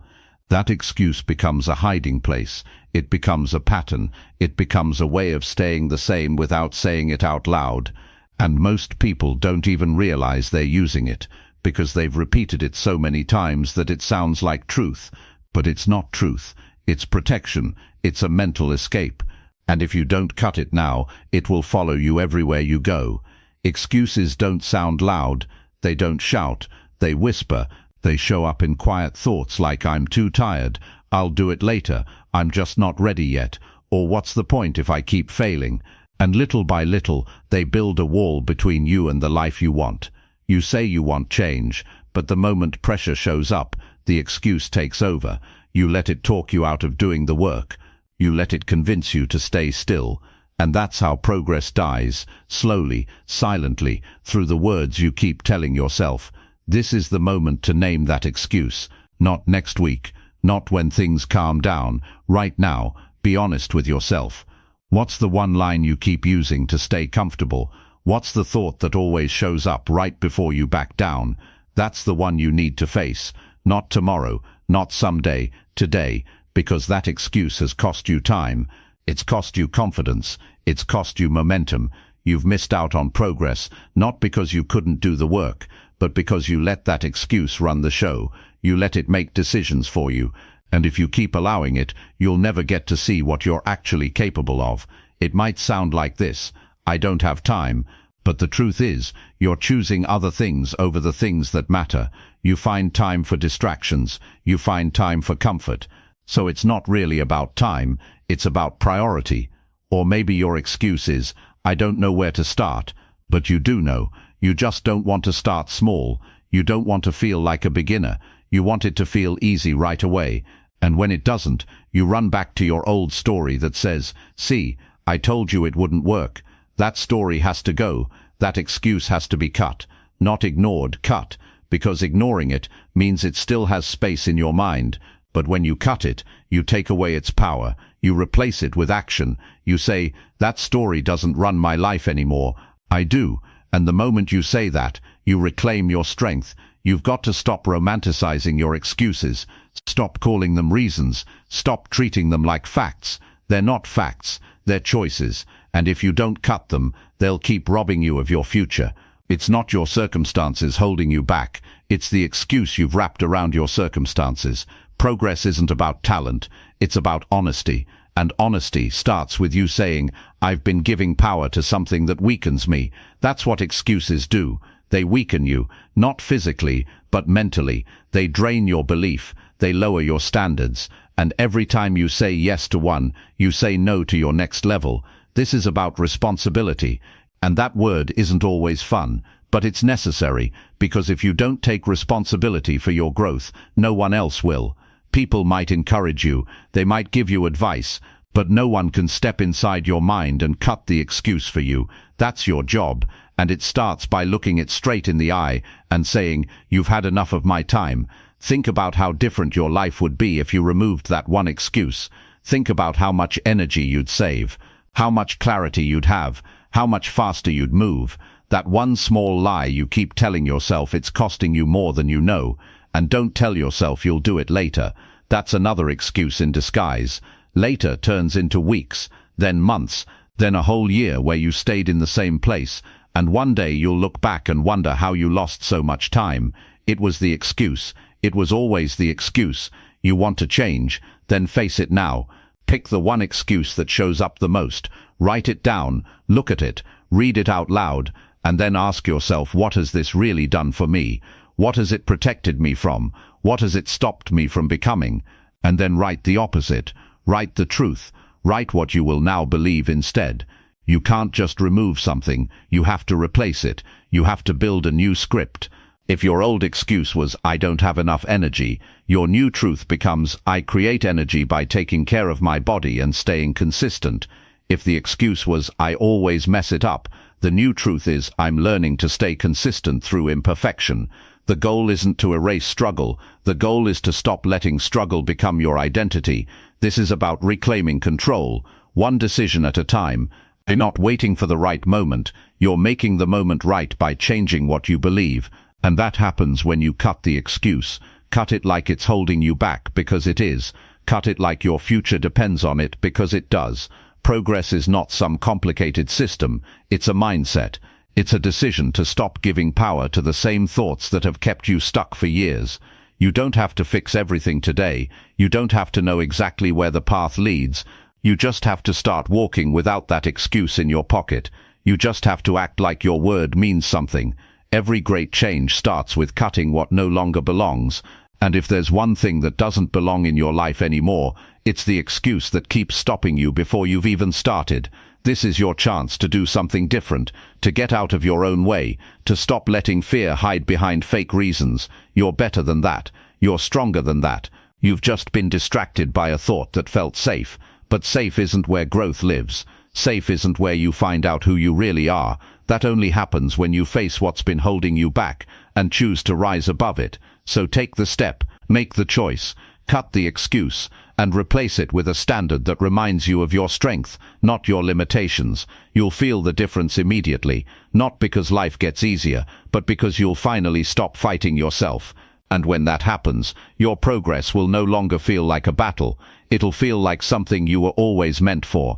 That excuse becomes a hiding place. It becomes a pattern. It becomes a way of staying the same without saying it out loud. And most people don't even realize they're using it, because they've repeated it so many times that it sounds like truth. But it's not truth. It's protection. It's a mental escape. And if you don't cut it now, it will follow you everywhere you go. Excuses don't sound loud. They don't shout. They whisper. They show up in quiet thoughts like, I'm too tired, I'll do it later, I'm just not ready yet, or what's the point if I keep failing? And little by little, they build a wall between you and the life you want. You say you want change, but the moment pressure shows up, the excuse takes over. You let it talk you out of doing the work. You let it convince you to stay still. And that's how progress dies, slowly, silently, through the words you keep telling yourself. This is the moment to name that excuse. Not next week, not when things calm down. Right now, be honest with yourself. What's the one line you keep using to stay comfortable? What's the thought that always shows up right before you back down? That's the one you need to face. Not tomorrow, not someday, today, because that excuse has cost you time. It's cost you confidence. It's cost you momentum. You've missed out on progress, not because you couldn't do the work, but because you let that excuse run the show. You let it make decisions for you. And if you keep allowing it, you'll never get to see what you're actually capable of. It might sound like this: I don't have time. But the truth is, you're choosing other things over the things that matter. You find time for distractions. You find time for comfort. So it's not really about time. It's about priority. Or maybe your excuse is, I don't know where to start. But you do know. You just don't want to start small. You don't want to feel like a beginner. You want it to feel easy right away. And when it doesn't, you run back to your old story that says, see, I told you it wouldn't work. That story has to go. That excuse has to be cut. Not ignored, cut. Because ignoring it means it still has space in your mind. But when you cut it, you take away its power. You replace it with action. You say, that story doesn't run my life anymore. I do. And the moment you say that, you reclaim your strength. You've got to stop romanticizing your excuses. Stop calling them reasons. Stop treating them like facts. They're not facts. They're choices. And if you don't cut them, they'll keep robbing you of your future. It's not your circumstances holding you back. It's the excuse you've wrapped around your circumstances. Progress isn't about talent. It's about honesty. And honesty starts with you saying, I've been giving power to something that weakens me. That's what excuses do. They weaken you, not physically, but mentally. They drain your belief. They lower your standards. And every time you say yes to one, you say no to your next level. This is about responsibility. And that word isn't always fun, but it's necessary, because if you don't take responsibility for your growth, no one else will. People might encourage you, they might give you advice, but no one can step inside your mind and cut the excuse for you. That's your job, and it starts by looking it straight in the eye and saying, you've had enough of my time. Think about how different your life would be if you removed that one excuse. Think about how much energy you'd save, how much clarity you'd have, how much faster you'd move. That one small lie you keep telling yourself, it's costing you more than you know. And don't tell yourself you'll do it later. That's another excuse in disguise. Later turns into weeks, then months, then a whole year where you stayed in the same place. And one day you'll look back and wonder how you lost so much time. It was the excuse. It was always the excuse. You want to change, then face it now. Pick the one excuse that shows up the most. Write it down, look at it, read it out loud, and then ask yourself, what has this really done for me? What has it protected me from? What has it stopped me from becoming? And then write the opposite. Write the truth. Write what you will now believe instead. You can't just remove something. You have to replace it. You have to build a new script. If your old excuse was, "I don't have enough energy," your new truth becomes, "I create energy by taking care of my body and staying consistent." If the excuse was, "I always mess it up," the new truth is, "I'm learning to stay consistent through imperfection." The goal isn't to erase struggle. The goal is to stop letting struggle become your identity. This is about reclaiming control, one decision at a time. You're not waiting for the right moment. You're making the moment right by changing what you believe. And that happens when you cut the excuse. Cut it like it's holding you back, because it is. Cut it like your future depends on it, because it does. Progress is not some complicated system. It's a mindset. It's a decision to stop giving power to the same thoughts that have kept you stuck for years. You don't have to fix everything today. You don't have to know exactly where the path leads. You just have to start walking without that excuse in your pocket. You just have to act like your word means something. Every great change starts with cutting what no longer belongs. And if there's one thing that doesn't belong in your life anymore, it's the excuse that keeps stopping you before you've even started. This is your chance to do something different, to get out of your own way, to stop letting fear hide behind fake reasons. You're better than that. You're stronger than that. You've just been distracted by a thought that felt safe. But safe isn't where growth lives. Safe isn't where you find out who you really are. That only happens when you face what's been holding you back and choose to rise above it. So take the step, make the choice, cut the excuse, and replace it with a standard that reminds you of your strength, not your limitations. You'll feel the difference immediately, not because life gets easier, but because you'll finally stop fighting yourself. And when that happens, your progress will no longer feel like a battle. It'll feel like something you were always meant for.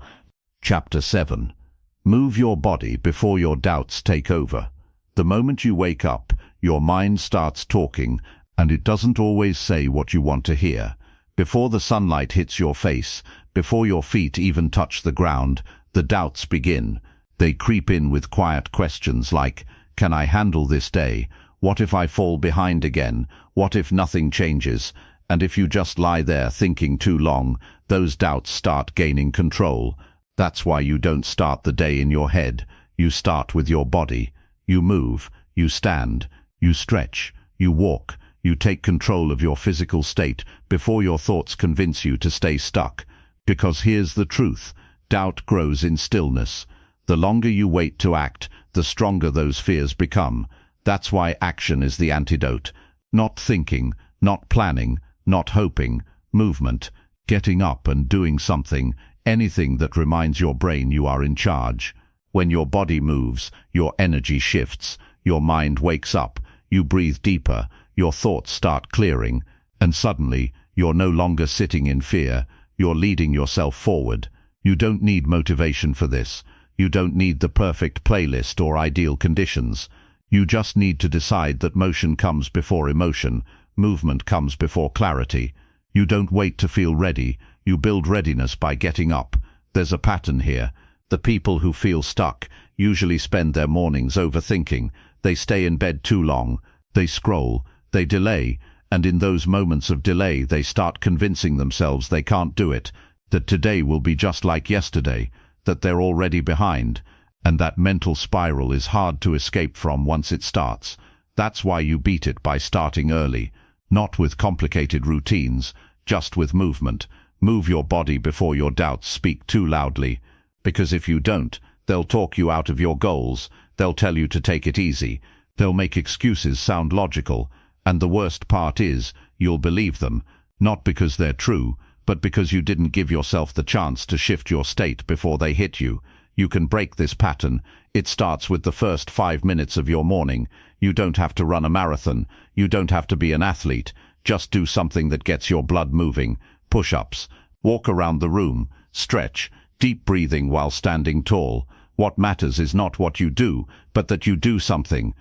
Chapter 7. Move your body before your doubts take over. The moment you wake up, your mind starts talking, and it doesn't always say what you want to hear. Before the sunlight hits your face, before your feet even touch the ground, the doubts begin. They creep in with quiet questions like, "Can I handle this day? What if I fall behind again? What if nothing changes?" And if you just lie there thinking too long, those doubts start gaining control. That's why you don't start the day in your head. You start with your body. You move, you stand, you stretch, you walk. You take control of your physical state before your thoughts convince you to stay stuck. Because here's the truth: doubt grows in stillness. The longer you wait to act, the stronger those fears become. That's why action is the antidote. Not thinking, not planning, not hoping. Movement. Getting up and doing something. Anything that reminds your brain you are in charge. When your body moves, your energy shifts. Your mind wakes up. You breathe deeper. Your thoughts start clearing. And suddenly, you're no longer sitting in fear. You're leading yourself forward. You don't need motivation for this. You don't need the perfect playlist or ideal conditions. You just need to decide that motion comes before emotion. Movement comes before clarity. You don't wait to feel ready. You build readiness by getting up. There's a pattern here. The people who feel stuck usually spend their mornings overthinking. They stay in bed too long. They scroll. They delay. And in those moments of delay, they start convincing themselves they can't do it, that today will be just like yesterday, that they're already behind. And that mental spiral is hard to escape from once it starts. That's why you beat it by starting early. Not with complicated routines, just with movement. Move your body before your doubts speak too loudly. Because if you don't, they'll talk you out of your goals. They'll tell you to take it easy. They'll make excuses sound logical. And the worst part is, you'll believe them. Not because they're true, but because you didn't give yourself the chance to shift your state before they hit you. You can break this pattern. It starts with the first 5 minutes of your morning. You don't have to run a marathon. You don't have to be an athlete. Just do something that gets your blood moving. Push-ups. Walk around the room. Stretch. Deep breathing while standing tall. What matters is not what you do, but that you do something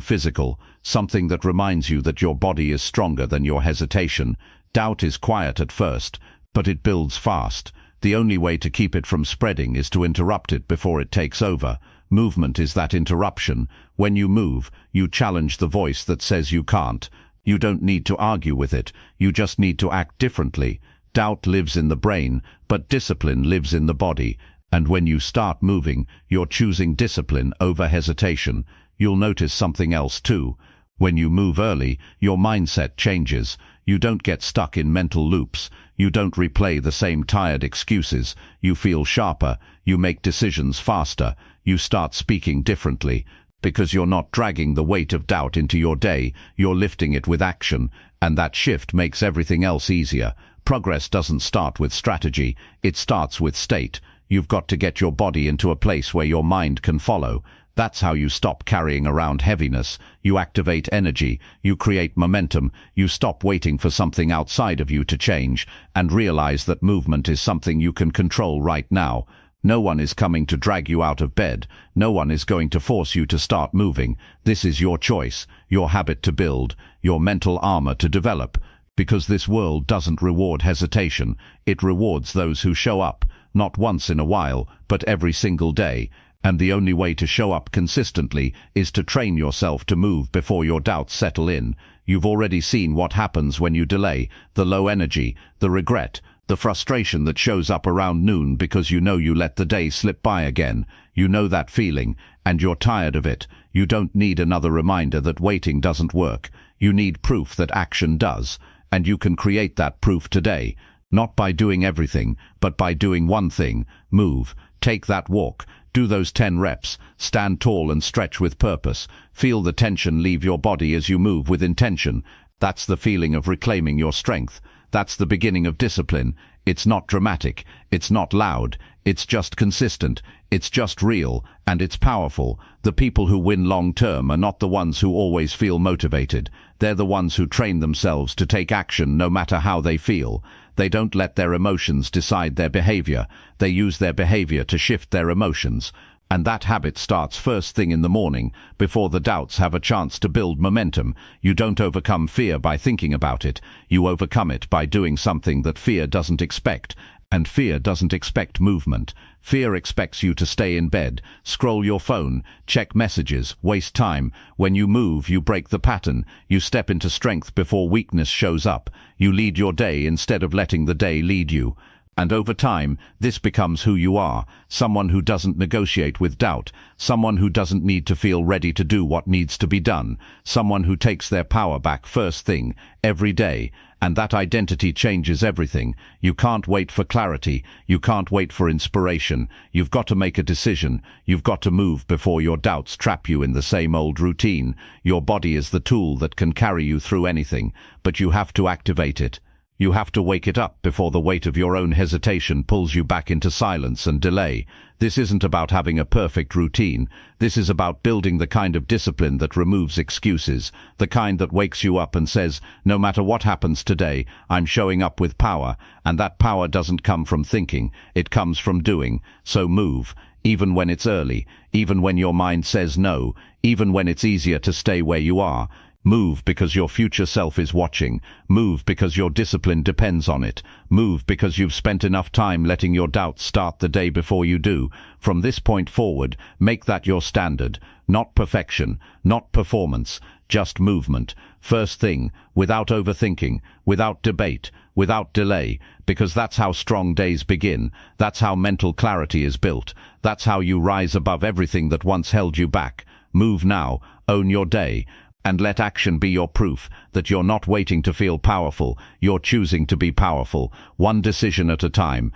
physical, something that reminds you that your body is stronger than your hesitation. Doubt is quiet at first, but it builds fast. The only way to keep it from spreading is to interrupt it before it takes over. Movement is that interruption. When you move, you challenge the voice that says you can't. You don't need to argue with it. You just need to act differently. Doubt lives in the brain, but discipline lives in the body. And when you start moving, you're choosing discipline over hesitation. You'll notice something else too. When you move early, your mindset changes. You don't get stuck in mental loops. You don't replay the same tired excuses. You feel sharper. You make decisions faster. You start speaking differently. Because you're not dragging the weight of doubt into your day, you're lifting it with action, and that shift makes everything else easier. Progress doesn't start with strategy, it starts with state. You've got to get your body into a place where your mind can follow. That's how you stop carrying around heaviness. You activate energy, you create momentum, you stop waiting for something outside of you to change, and realize that movement is something you can control right now. No one is coming to drag you out of bed. No one is going to force you to start moving. This is your choice, your habit to build, your mental armor to develop. Because this world doesn't reward hesitation. It rewards those who show up, not once in a while, but every single day. And the only way to show up consistently is to train yourself to move before your doubts settle in. You've already seen what happens when you delay, the low energy, the regret, the frustration that shows up around noon because you know you let the day slip by again. You know that feeling, and you're tired of it. You don't need another reminder that waiting doesn't work. You need proof that action does, and you can create that proof today. Not by doing everything, but by doing one thing. Move. Take that walk. Do those 10 reps. Stand tall and stretch with purpose. Feel the tension leave your body as you move with intention. That's the feeling of reclaiming your strength. That's the beginning of discipline. It's not dramatic. It's not loud. It's just consistent. It's just real. And it's powerful. The people who win long term are not the ones who always feel motivated. They're the ones who train themselves to take action no matter how they feel. They don't let their emotions decide their behavior. They use their behavior to shift their emotions. And that habit starts first thing in the morning, before the doubts have a chance to build momentum. You don't overcome fear by thinking about it. You overcome it by doing something that fear doesn't expect. And fear doesn't expect movement. Fear expects you to stay in bed, scroll your phone, check messages, waste time. When you move, you break the pattern. You step into strength before weakness shows up. You lead your day instead of letting the day lead you. And over time, this becomes who you are, someone who doesn't negotiate with doubt, someone who doesn't need to feel ready to do what needs to be done, someone who takes their power back first thing, every day. And that identity changes everything. You can't wait for clarity. You can't wait for inspiration. You've got to make a decision. You've got to move before your doubts trap you in the same old routine. Your body is the tool that can carry you through anything, but you have to activate it. You have to wake it up before the weight of your own hesitation pulls you back into silence and delay. This isn't about having a perfect routine. This is about building the kind of discipline that removes excuses, the kind that wakes you up and says, no matter what happens today, I'm showing up with power, and that power doesn't come from thinking, it comes from doing. So move, even when it's early, even when your mind says no, even when it's easier to stay where you are. Move because your future self is watching. Move because your discipline depends on it. Move because you've spent enough time letting your doubts start the day before you do. From this point forward, make that your standard. Not perfection, not performance, just movement. First thing, without overthinking, without debate, without delay, because that's how strong days begin. That's how mental clarity is built. That's how you rise above everything that once held you back. Move now, own your day. And let action be your proof that you're not waiting to feel powerful, you're choosing to be powerful, one decision at a time.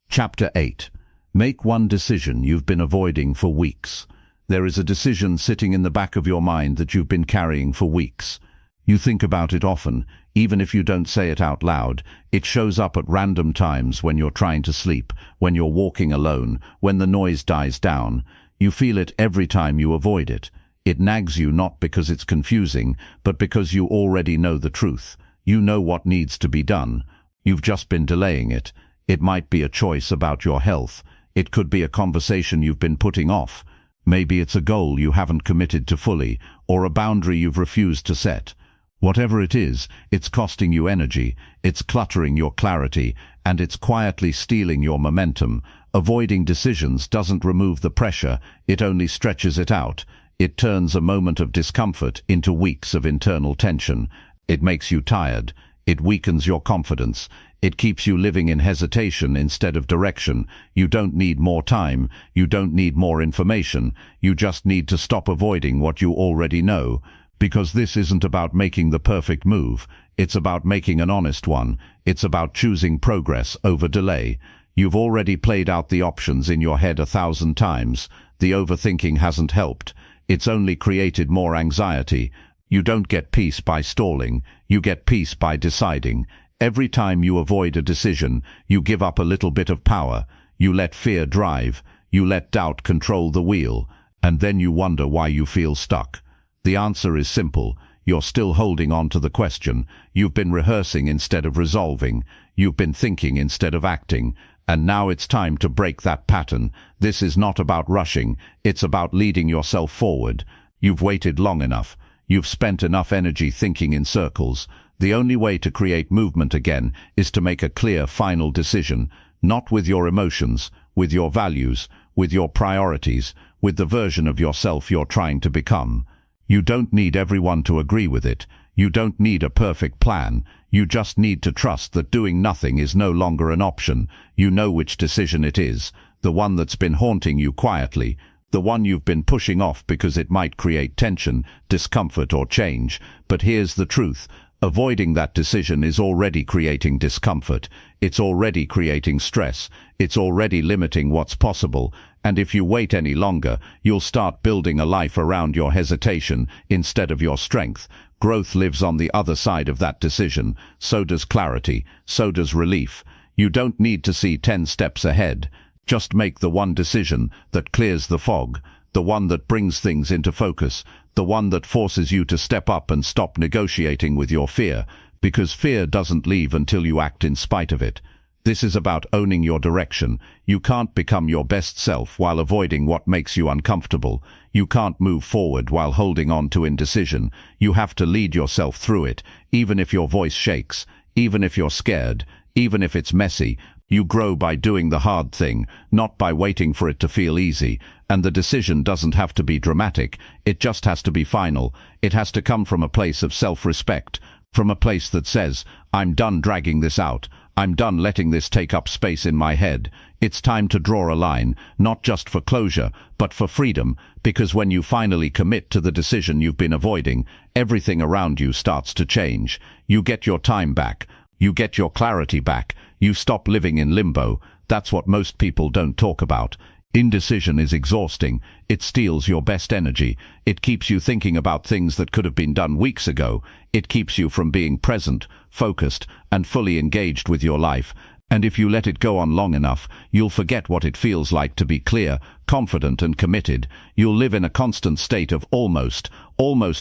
Chapter 8. Make one decision you've been avoiding for weeks. There is a decision sitting in the back of your mind that you've been carrying for weeks. You think about it often, even if you don't say it out loud. It shows up at random times when you're trying to sleep, when you're walking alone, when the noise dies down. You feel it every time you avoid it. It nags you not because it's confusing, but because you already know the truth. You know what needs to be done. You've just been delaying it. It might be a choice about your health. It could be a conversation you've been putting off. Maybe it's a goal you haven't committed to fully, or a boundary you've refused to set. Whatever it is, it's costing you energy, it's cluttering your clarity, and it's quietly stealing your momentum. Avoiding decisions doesn't remove the pressure, it only stretches it out. It turns a moment of discomfort into weeks of internal tension. It makes you tired. It weakens your confidence. It keeps you living in hesitation instead of direction. You don't need more time. You don't need more information. You just need to stop avoiding what you already know. Because this isn't about making the perfect move. It's about making an honest one. It's about choosing progress over delay. You've already played out the options in your head 1,000 times. The overthinking hasn't helped. It's only created more anxiety. You don't get peace by stalling. You get peace by deciding. Every time you avoid a decision, you give up a little bit of power. You let fear drive. You let doubt control the wheel. And then you wonder why you feel stuck. The answer is simple. You're still holding on to the question. You've been rehearsing instead of resolving. You've been thinking instead of acting. And now it's time to break that pattern. This is not about rushing. It's about leading yourself forward. You've waited long enough. You've spent enough energy thinking in circles. The only way to create movement again is to make a clear final decision. Not with your emotions, with your values, with your priorities, with the version of yourself you're trying to become. You don't need everyone to agree with it. You don't need a perfect plan. You just need to trust that doing nothing is no longer an option. You know which decision it is, the one that's been haunting you quietly, the one you've been pushing off because it might create tension, discomfort or change. But here's the truth. Avoiding that decision is already creating discomfort. It's already creating stress. It's already limiting what's possible. And if you wait any longer, you'll start building a life around your hesitation instead of your strength. Growth lives on the other side of that decision. So does clarity. So does relief. You don't need to see 10 steps ahead. Just make the one decision that clears the fog, the one that brings things into focus, the one that forces you to step up and stop negotiating with your fear, because fear doesn't leave until you act in spite of it. This is about owning your direction. You can't become your best self while avoiding what makes you uncomfortable. You can't move forward while holding on to indecision. You have to lead yourself through it, even if your voice shakes, even if you're scared, even if it's messy. You grow by doing the hard thing, not by waiting for it to feel easy. And the decision doesn't have to be dramatic. It just has to be final. It has to come from a place of self-respect, from a place that says, I'm done dragging this out. I'm done letting this take up space in my head. It's time to draw a line, not just for closure, but for freedom, because when you finally commit to the decision you've been avoiding, everything around you starts to change. You get your time back. You get your clarity back. You stop living in limbo. That's what most people don't talk about. Indecision is exhausting. It steals your best energy. It keeps you thinking about things that could have been done weeks ago. It keeps you from being present, focused, and fully engaged with your life. And if you let it go on long enough, you'll forget what it feels like to be clear, confident, and committed. You'll live in a constant state of almost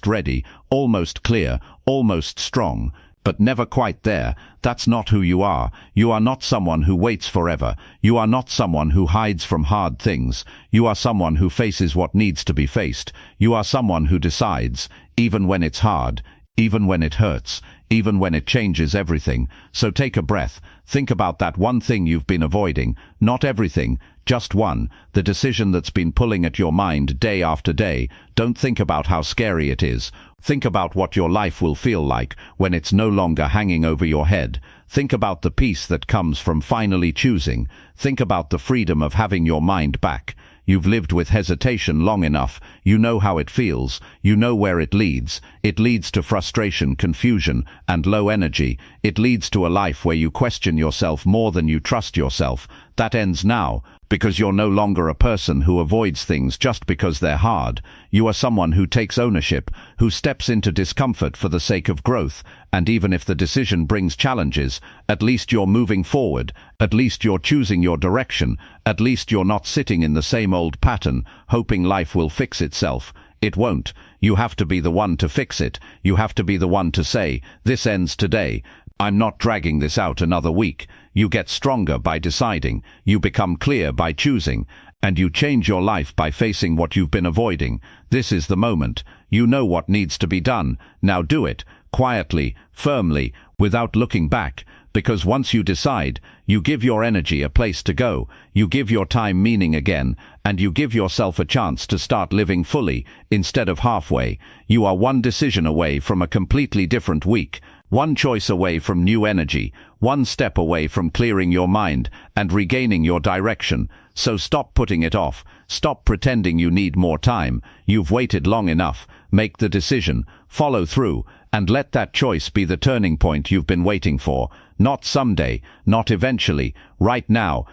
ready, almost clear, almost strong. But never quite there. That's not who you are. You are not someone who waits forever. You are not someone who hides from hard things. You are someone who faces what needs to be faced. You are someone who decides, even when it's hard, even when it hurts, even when it changes everything. So take a breath. Think about that one thing you've been avoiding. Not everything, just one. The decision that's been pulling at your mind day after day. Don't think about how scary it is. Think about what your life will feel like when it's no longer hanging over your head. Think about the peace that comes from finally choosing. Think about the freedom of having your mind back. You've lived with hesitation long enough. You know how it feels. You know where it leads. It leads to frustration, confusion, and low energy. It leads to a life where you question yourself more than you trust yourself. That ends now, because you're no longer a person who avoids things just because they're hard. You are someone who takes ownership, who steps into discomfort for the sake of growth. And even if the decision brings challenges, at least you're moving forward. At least you're choosing your direction. At least you're not sitting in the same old pattern, hoping life will fix itself. It won't. You have to be the one to fix it. You have to be the one to say, this ends today. I'm not dragging this out another week. You get stronger by deciding. You become clear by choosing. And you change your life by facing what you've been avoiding. This is the moment. You know what needs to be done. Now do it. Quietly, firmly, without looking back. Because once you decide, you give your energy a place to go. You give your time meaning again. And you give yourself a chance to start living fully, instead of halfway. You are one decision away from a completely different week. One choice away from new energy, one step away from clearing your mind and regaining your direction. So stop putting it off. Stop pretending you need more time. You've waited long enough. Make the decision, follow through, and let that choice be the turning point you've been waiting for. Not someday, not eventually, right now.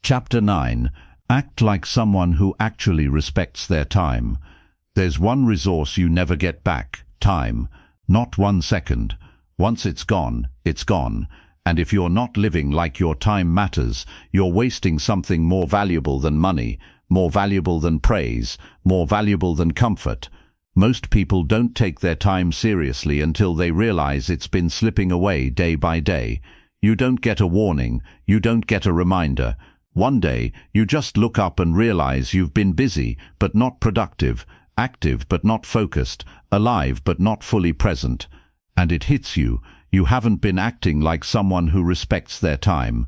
Chapter 9. Act like someone who actually respects their time. There's one resource you never get back: time. Not 1 second. Once it's gone, it's gone. And if you're not living like your time matters, you're wasting something more valuable than money, more valuable than praise, more valuable than comfort. Most people don't take their time seriously until they realize it's been slipping away day by day. You don't get a warning, you don't get a reminder. One day, you just look up and realize you've been busy but not productive, active but not focused, alive but not fully present. And it hits you. You haven't been acting like someone who respects their time.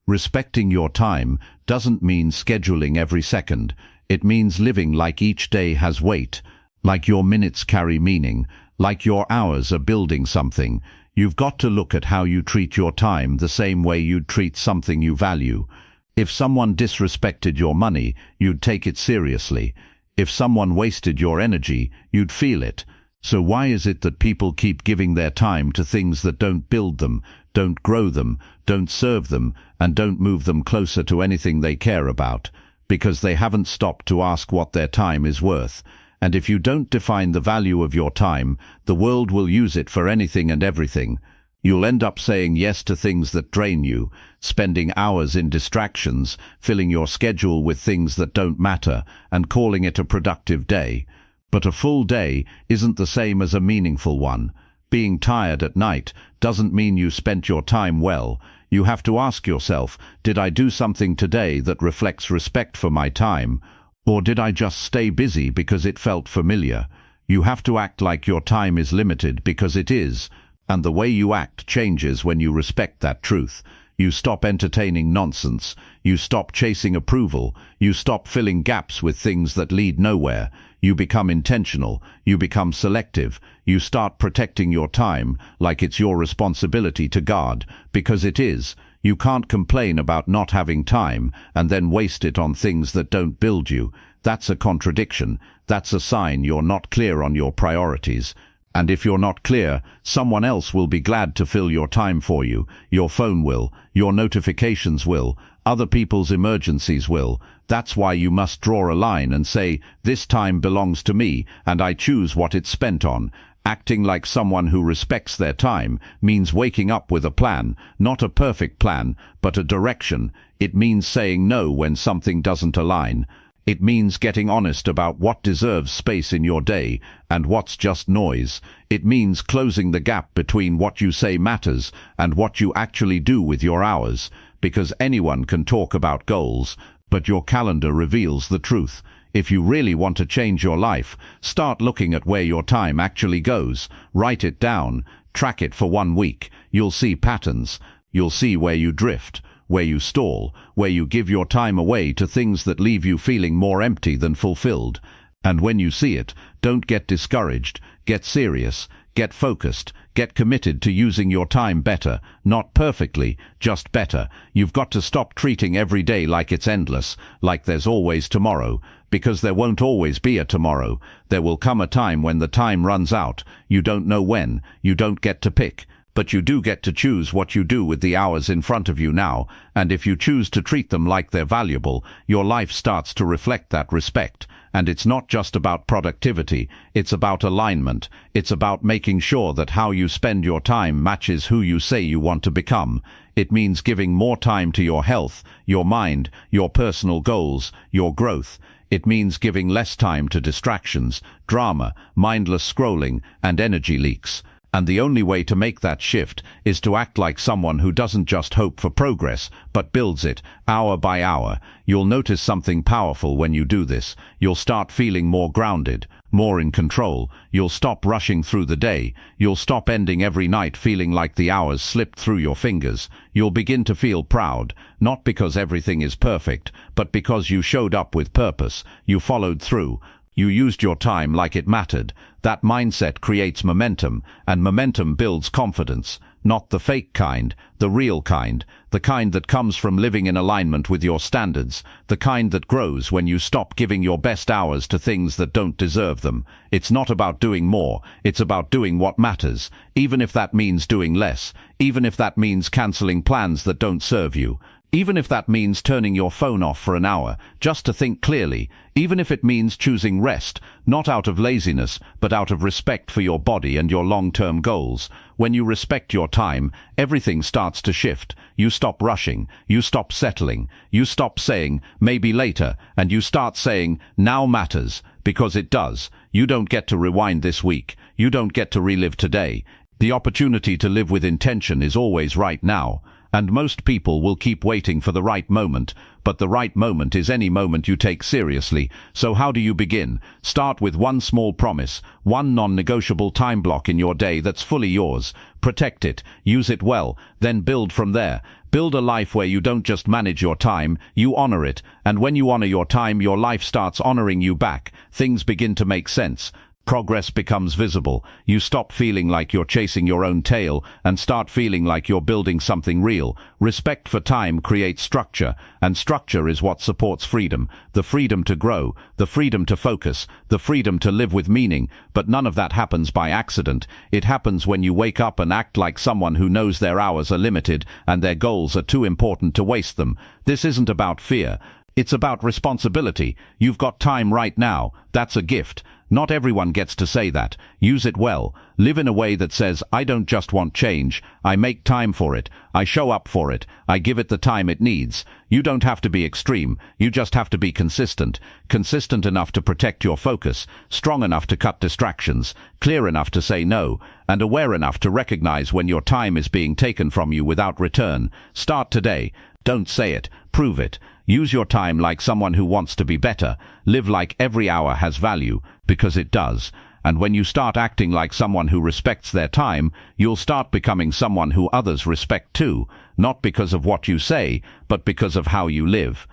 Respecting your time doesn't mean scheduling every second. It means living like each day has weight, like your minutes carry meaning, like your hours are building something. You've got to look at how you treat your time the same way you'd treat something you value. If someone disrespected your money, you'd take it seriously. If someone wasted your energy, you'd feel it. So why is it that people keep giving their time to things that don't build them, don't grow them, don't serve them, and don't move them closer to anything they care about? Because they haven't stopped to ask what their time is worth. And if you don't define the value of your time, the world will use it for anything and everything. You'll end up saying yes to things that drain you, spending hours in distractions, filling your schedule with things that don't matter, and calling it a productive day. But a full day isn't the same as a meaningful one. Being tired at night doesn't mean you spent your time well. You have to ask yourself, did I do something today that reflects respect for my time? Or did I just stay busy because it felt familiar? You have to act like your time is limited because it is. And the way you act changes when you respect that truth. You stop entertaining nonsense. You stop chasing approval. You stop filling gaps with things that lead nowhere. You become intentional. You become selective. You start protecting your time like it's your responsibility to guard, because it is. You can't complain about not having time and then waste it on things that don't build you. That's a contradiction. That's a sign you're not clear on your priorities. And if you're not clear, someone else will be glad to fill your time for you. Your phone will. Your notifications will. Other people's emergencies will. That's why you must draw a line and say, this time belongs to me, and I choose what it's spent on. Acting like someone who respects their time means waking up with a plan, not a perfect plan, but a direction. It means saying no when something doesn't align. It means getting honest about what deserves space in your day and what's just noise. It means closing the gap between what you say matters and what you actually do with your hours, because anyone can talk about goals, but your calendar reveals the truth. If you really want to change your life, start looking at where your time actually goes. Write it down. Track it for 1 week. You'll see patterns. You'll see where you drift, where you stall, where you give your time away to things that leave you feeling more empty than fulfilled. And when you see it, don't get discouraged. Get serious. Get focused. Get committed to using your time better. Not perfectly, just better. You've got to stop treating every day like it's endless, like there's always tomorrow. Because there won't always be a tomorrow. There will come a time when the time runs out. You don't know when. You don't get to pick. But you do get to choose what you do with the hours in front of you now, and if you choose to treat them like they're valuable, your life starts to reflect that respect. And it's not just about productivity, it's about alignment. It's about making sure that how you spend your time matches who you say you want to become. It means giving more time to your health, your mind, your personal goals, your growth. It means giving less time to distractions, drama, mindless scrolling, and energy leaks. And the only way to make that shift is to act like someone who doesn't just hope for progress, but builds it, hour by hour. You'll notice something powerful when you do this. You'll start feeling more grounded, more in control. You'll stop rushing through the day. You'll stop ending every night feeling like the hours slipped through your fingers. You'll begin to feel proud, not because everything is perfect, but because you showed up with purpose. You followed through. You used your time like it mattered. That mindset creates momentum, and momentum builds confidence. not the fake kind, the real kind, the kind that comes from living in alignment with your standards, the kind that grows when you stop giving your best hours to things that don't deserve them. It's not about doing more, it's about doing what matters, even if that means doing less, even if that means canceling plans that don't serve you. Even if that means turning your phone off for an hour, just to think clearly, even if it means choosing rest, not out of laziness, but out of respect for your body and your long-term goals. When you respect your time, everything starts to shift. You stop rushing, you stop settling, you stop saying, maybe later, and you start saying, now matters, because it does. You don't get to rewind this week. You don't get to relive today. The opportunity to live with intention is always right now. And most people will keep waiting for the right moment, but the right moment is any moment you take seriously. So how do you begin? Start with one small promise, one non-negotiable time block in your day that's fully yours. Protect it, use it well, then build from there. Build a life where you don't just manage your time, you honor it. And when you honor your time, your life starts honoring you back. Things begin to make sense. Progress becomes visible. You stop feeling like you're chasing your own tail and start feeling like you're building something real. Respect for time creates structure, and structure is what supports freedom. The freedom to grow, the freedom to focus, the freedom to live with meaning. But none of that happens by accident. It happens when you wake up and act like someone who knows their hours are limited and their goals are too important to waste them. This isn't about fear. It's about responsibility. You've got time right now. That's a gift. Not everyone gets to say that. Use it well. Live in a way that says, I don't just want change. I make time for it. I show up for it. I give it the time it needs. You don't have to be extreme. You just have to be consistent. Consistent enough to protect your focus, strong enough to cut distractions, clear enough to say no, and aware enough to recognize when your time is being taken from you without return. Start today. Don't say it. Prove it. Use your time like someone who wants to be better. Live like every hour has value, because it does. And when you start acting like someone who respects their time, you'll start becoming someone who others respect too, not because of what you say, but because of how you live.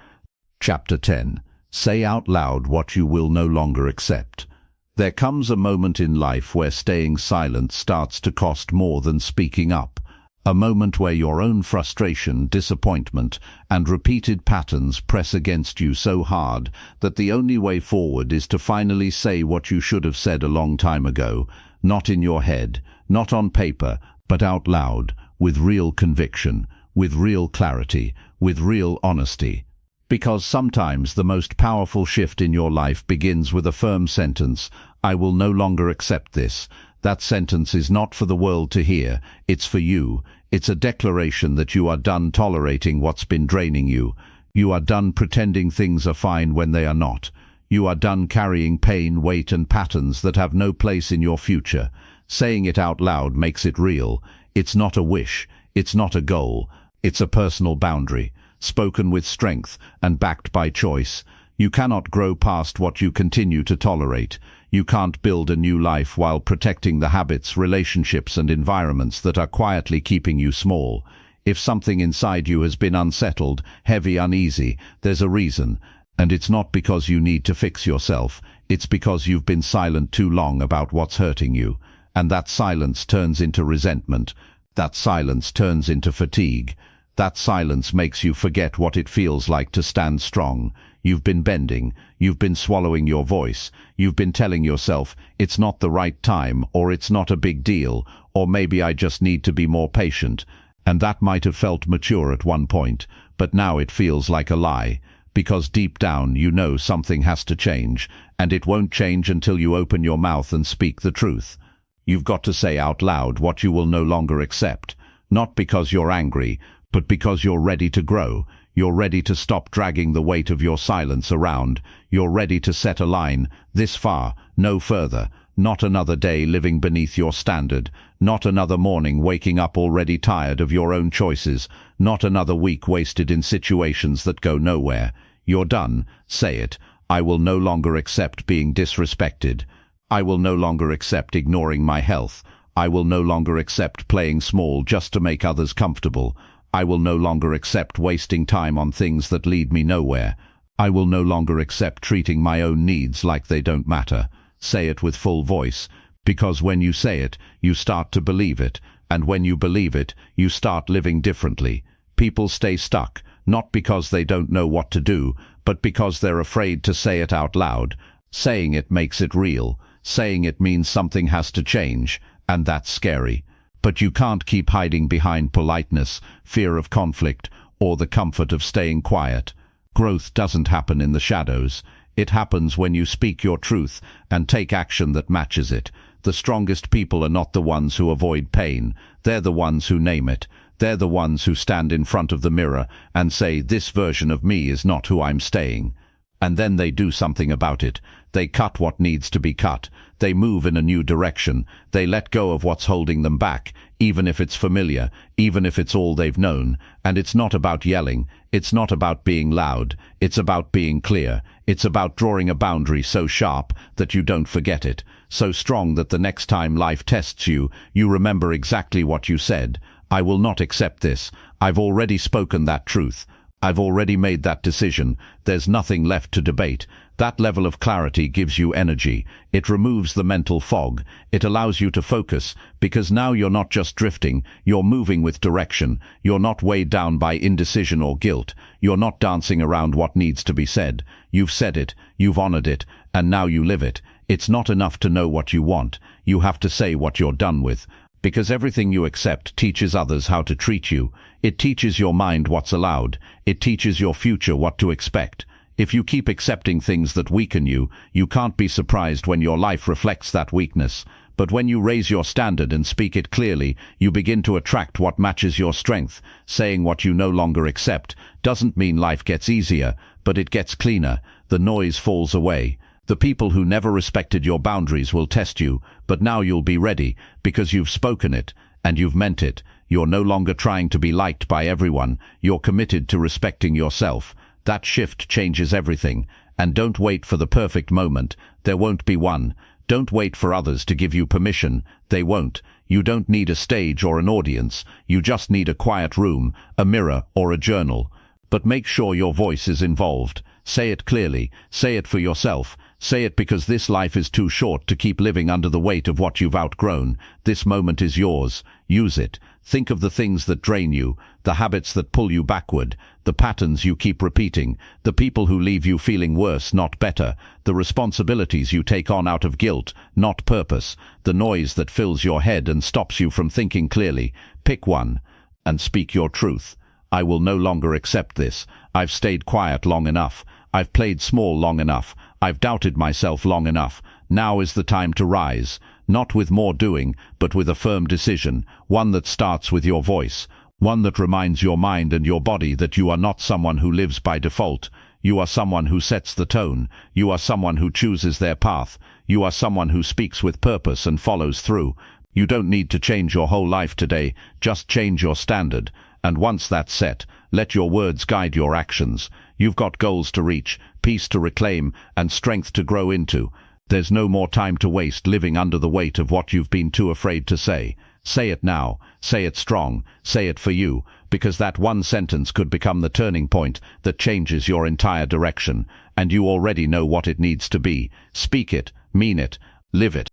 Chapter 10. Say out loud what you will no longer accept. There comes a moment in life where staying silent starts to cost more than speaking up. A moment where your own frustration, disappointment, and repeated patterns press against you so hard that the only way forward is to finally say what you should have said a long time ago, not in your head, not on paper, but out loud, with real conviction, with real clarity, with real honesty. Because sometimes the most powerful shift in your life begins with a firm sentence, I will no longer accept this. That sentence is not for the world to hear, it's for you. It's a declaration that you are done tolerating what's been draining you. You are done pretending things are fine when they are not. You are done carrying pain, weight, and patterns that have no place in your future. Saying it out loud makes it real. It's not a wish. It's not a goal. It's a personal boundary, spoken with strength and backed by choice. You cannot grow past what you continue to tolerate. You can't build a new life while protecting the habits, relationships, and environments that are quietly keeping you small. If something inside you has been unsettled, heavy, uneasy, there's a reason. And it's not because you need to fix yourself. It's because you've been silent too long about what's hurting you. And that silence turns into resentment. That silence turns into fatigue. That silence makes you forget what it feels like to stand strong. You've been bending. You've been swallowing your voice. You've been telling yourself, it's not the right time, or it's not a big deal, or maybe I just need to be more patient. And that might have felt mature at one point, but now it feels like a lie. Because deep down you know something has to change, and it won't change until you open your mouth and speak the truth. You've got to say out loud what you will no longer accept, not because you're angry, but because you're ready to grow. You're ready to stop dragging the weight of your silence around. You're ready to set a line, this far, no further. Not another day living beneath your standard. Not another morning waking up already tired of your own choices. Not another week wasted in situations that go nowhere. You're done. Say it. I will no longer accept being disrespected. I will no longer accept ignoring my health. I will no longer accept playing small just to make others comfortable. I will no longer accept wasting time on things that lead me nowhere. I will no longer accept treating my own needs like they don't matter. Say it with full voice, because when you say it, you start to believe it, and when you believe it, you start living differently. People stay stuck, not because they don't know what to do, but because they're afraid to say it out loud. Saying it makes it real. Saying it means something has to change, and that's scary. But you can't keep hiding behind politeness, fear of conflict, or the comfort of staying quiet. Growth doesn't happen in the shadows. It happens when you speak your truth and take action that matches it. The strongest people are not the ones who avoid pain. They're the ones who name it. They're the ones who stand in front of the mirror and say, "This version of me is not who I'm staying." And then they do something about it. They cut what needs to be cut. They move in a new direction. They let go of what's holding them back, even if it's familiar, even if it's all they've known. And it's not about yelling. It's not about being loud. It's about being clear. It's about drawing a boundary so sharp that you don't forget it, so strong that the next time life tests you, you remember exactly what you said. I will not accept this. I've already spoken that truth. I've already made that decision. There's nothing left to debate. That level of clarity gives you energy. It removes the mental fog. It allows you to focus, because now you're not just drifting, you're moving with direction. You're not weighed down by indecision or guilt. You're not dancing around what needs to be said. You've said it, you've honored it, and now you live it. It's not enough to know what you want. You have to say what you're done with. Because everything you accept teaches others how to treat you. It teaches your mind what's allowed. It teaches your future what to expect. If you keep accepting things that weaken you, you can't be surprised when your life reflects that weakness. But when you raise your standard and speak it clearly, you begin to attract what matches your strength. Saying what you no longer accept doesn't mean life gets easier, but it gets cleaner. The noise falls away. The people who never respected your boundaries will test you, but now you'll be ready, because you've spoken it, and you've meant it. You're no longer trying to be liked by everyone. You're committed to respecting yourself. That shift changes everything. And don't wait for the perfect moment. There won't be one. Don't wait for others to give you permission. They won't. You don't need a stage or an audience. You just need a quiet room, a mirror, or a journal. But make sure your voice is involved. Say it clearly. Say it for yourself. Say it because this life is too short to keep living under the weight of what you've outgrown. This moment is yours. Use it. Think of the things that drain you, the habits that pull you backward, the patterns you keep repeating, the people who leave you feeling worse, not better, the responsibilities you take on out of guilt, not purpose, the noise that fills your head and stops you from thinking clearly. Pick one and speak your truth. I will no longer accept this. I've stayed quiet long enough. I've played small long enough. I've doubted myself long enough. Now is the time to rise, not with more doing, but with a firm decision, one that starts with your voice, one that reminds your mind and your body that you are not someone who lives by default. You are someone who sets the tone. You are someone who chooses their path. You are someone who speaks with purpose and follows through. You don't need to change your whole life today, just change your standard. And once that's set, let your words guide your actions. You've got goals to reach, peace to reclaim, and strength to grow into. There's no more time to waste living under the weight of what you've been too afraid to say. Say it now. Say it strong. Say it for you, because that one sentence could become the turning point that changes your entire direction. And you already know what it needs to be. Speak it, mean it, live it.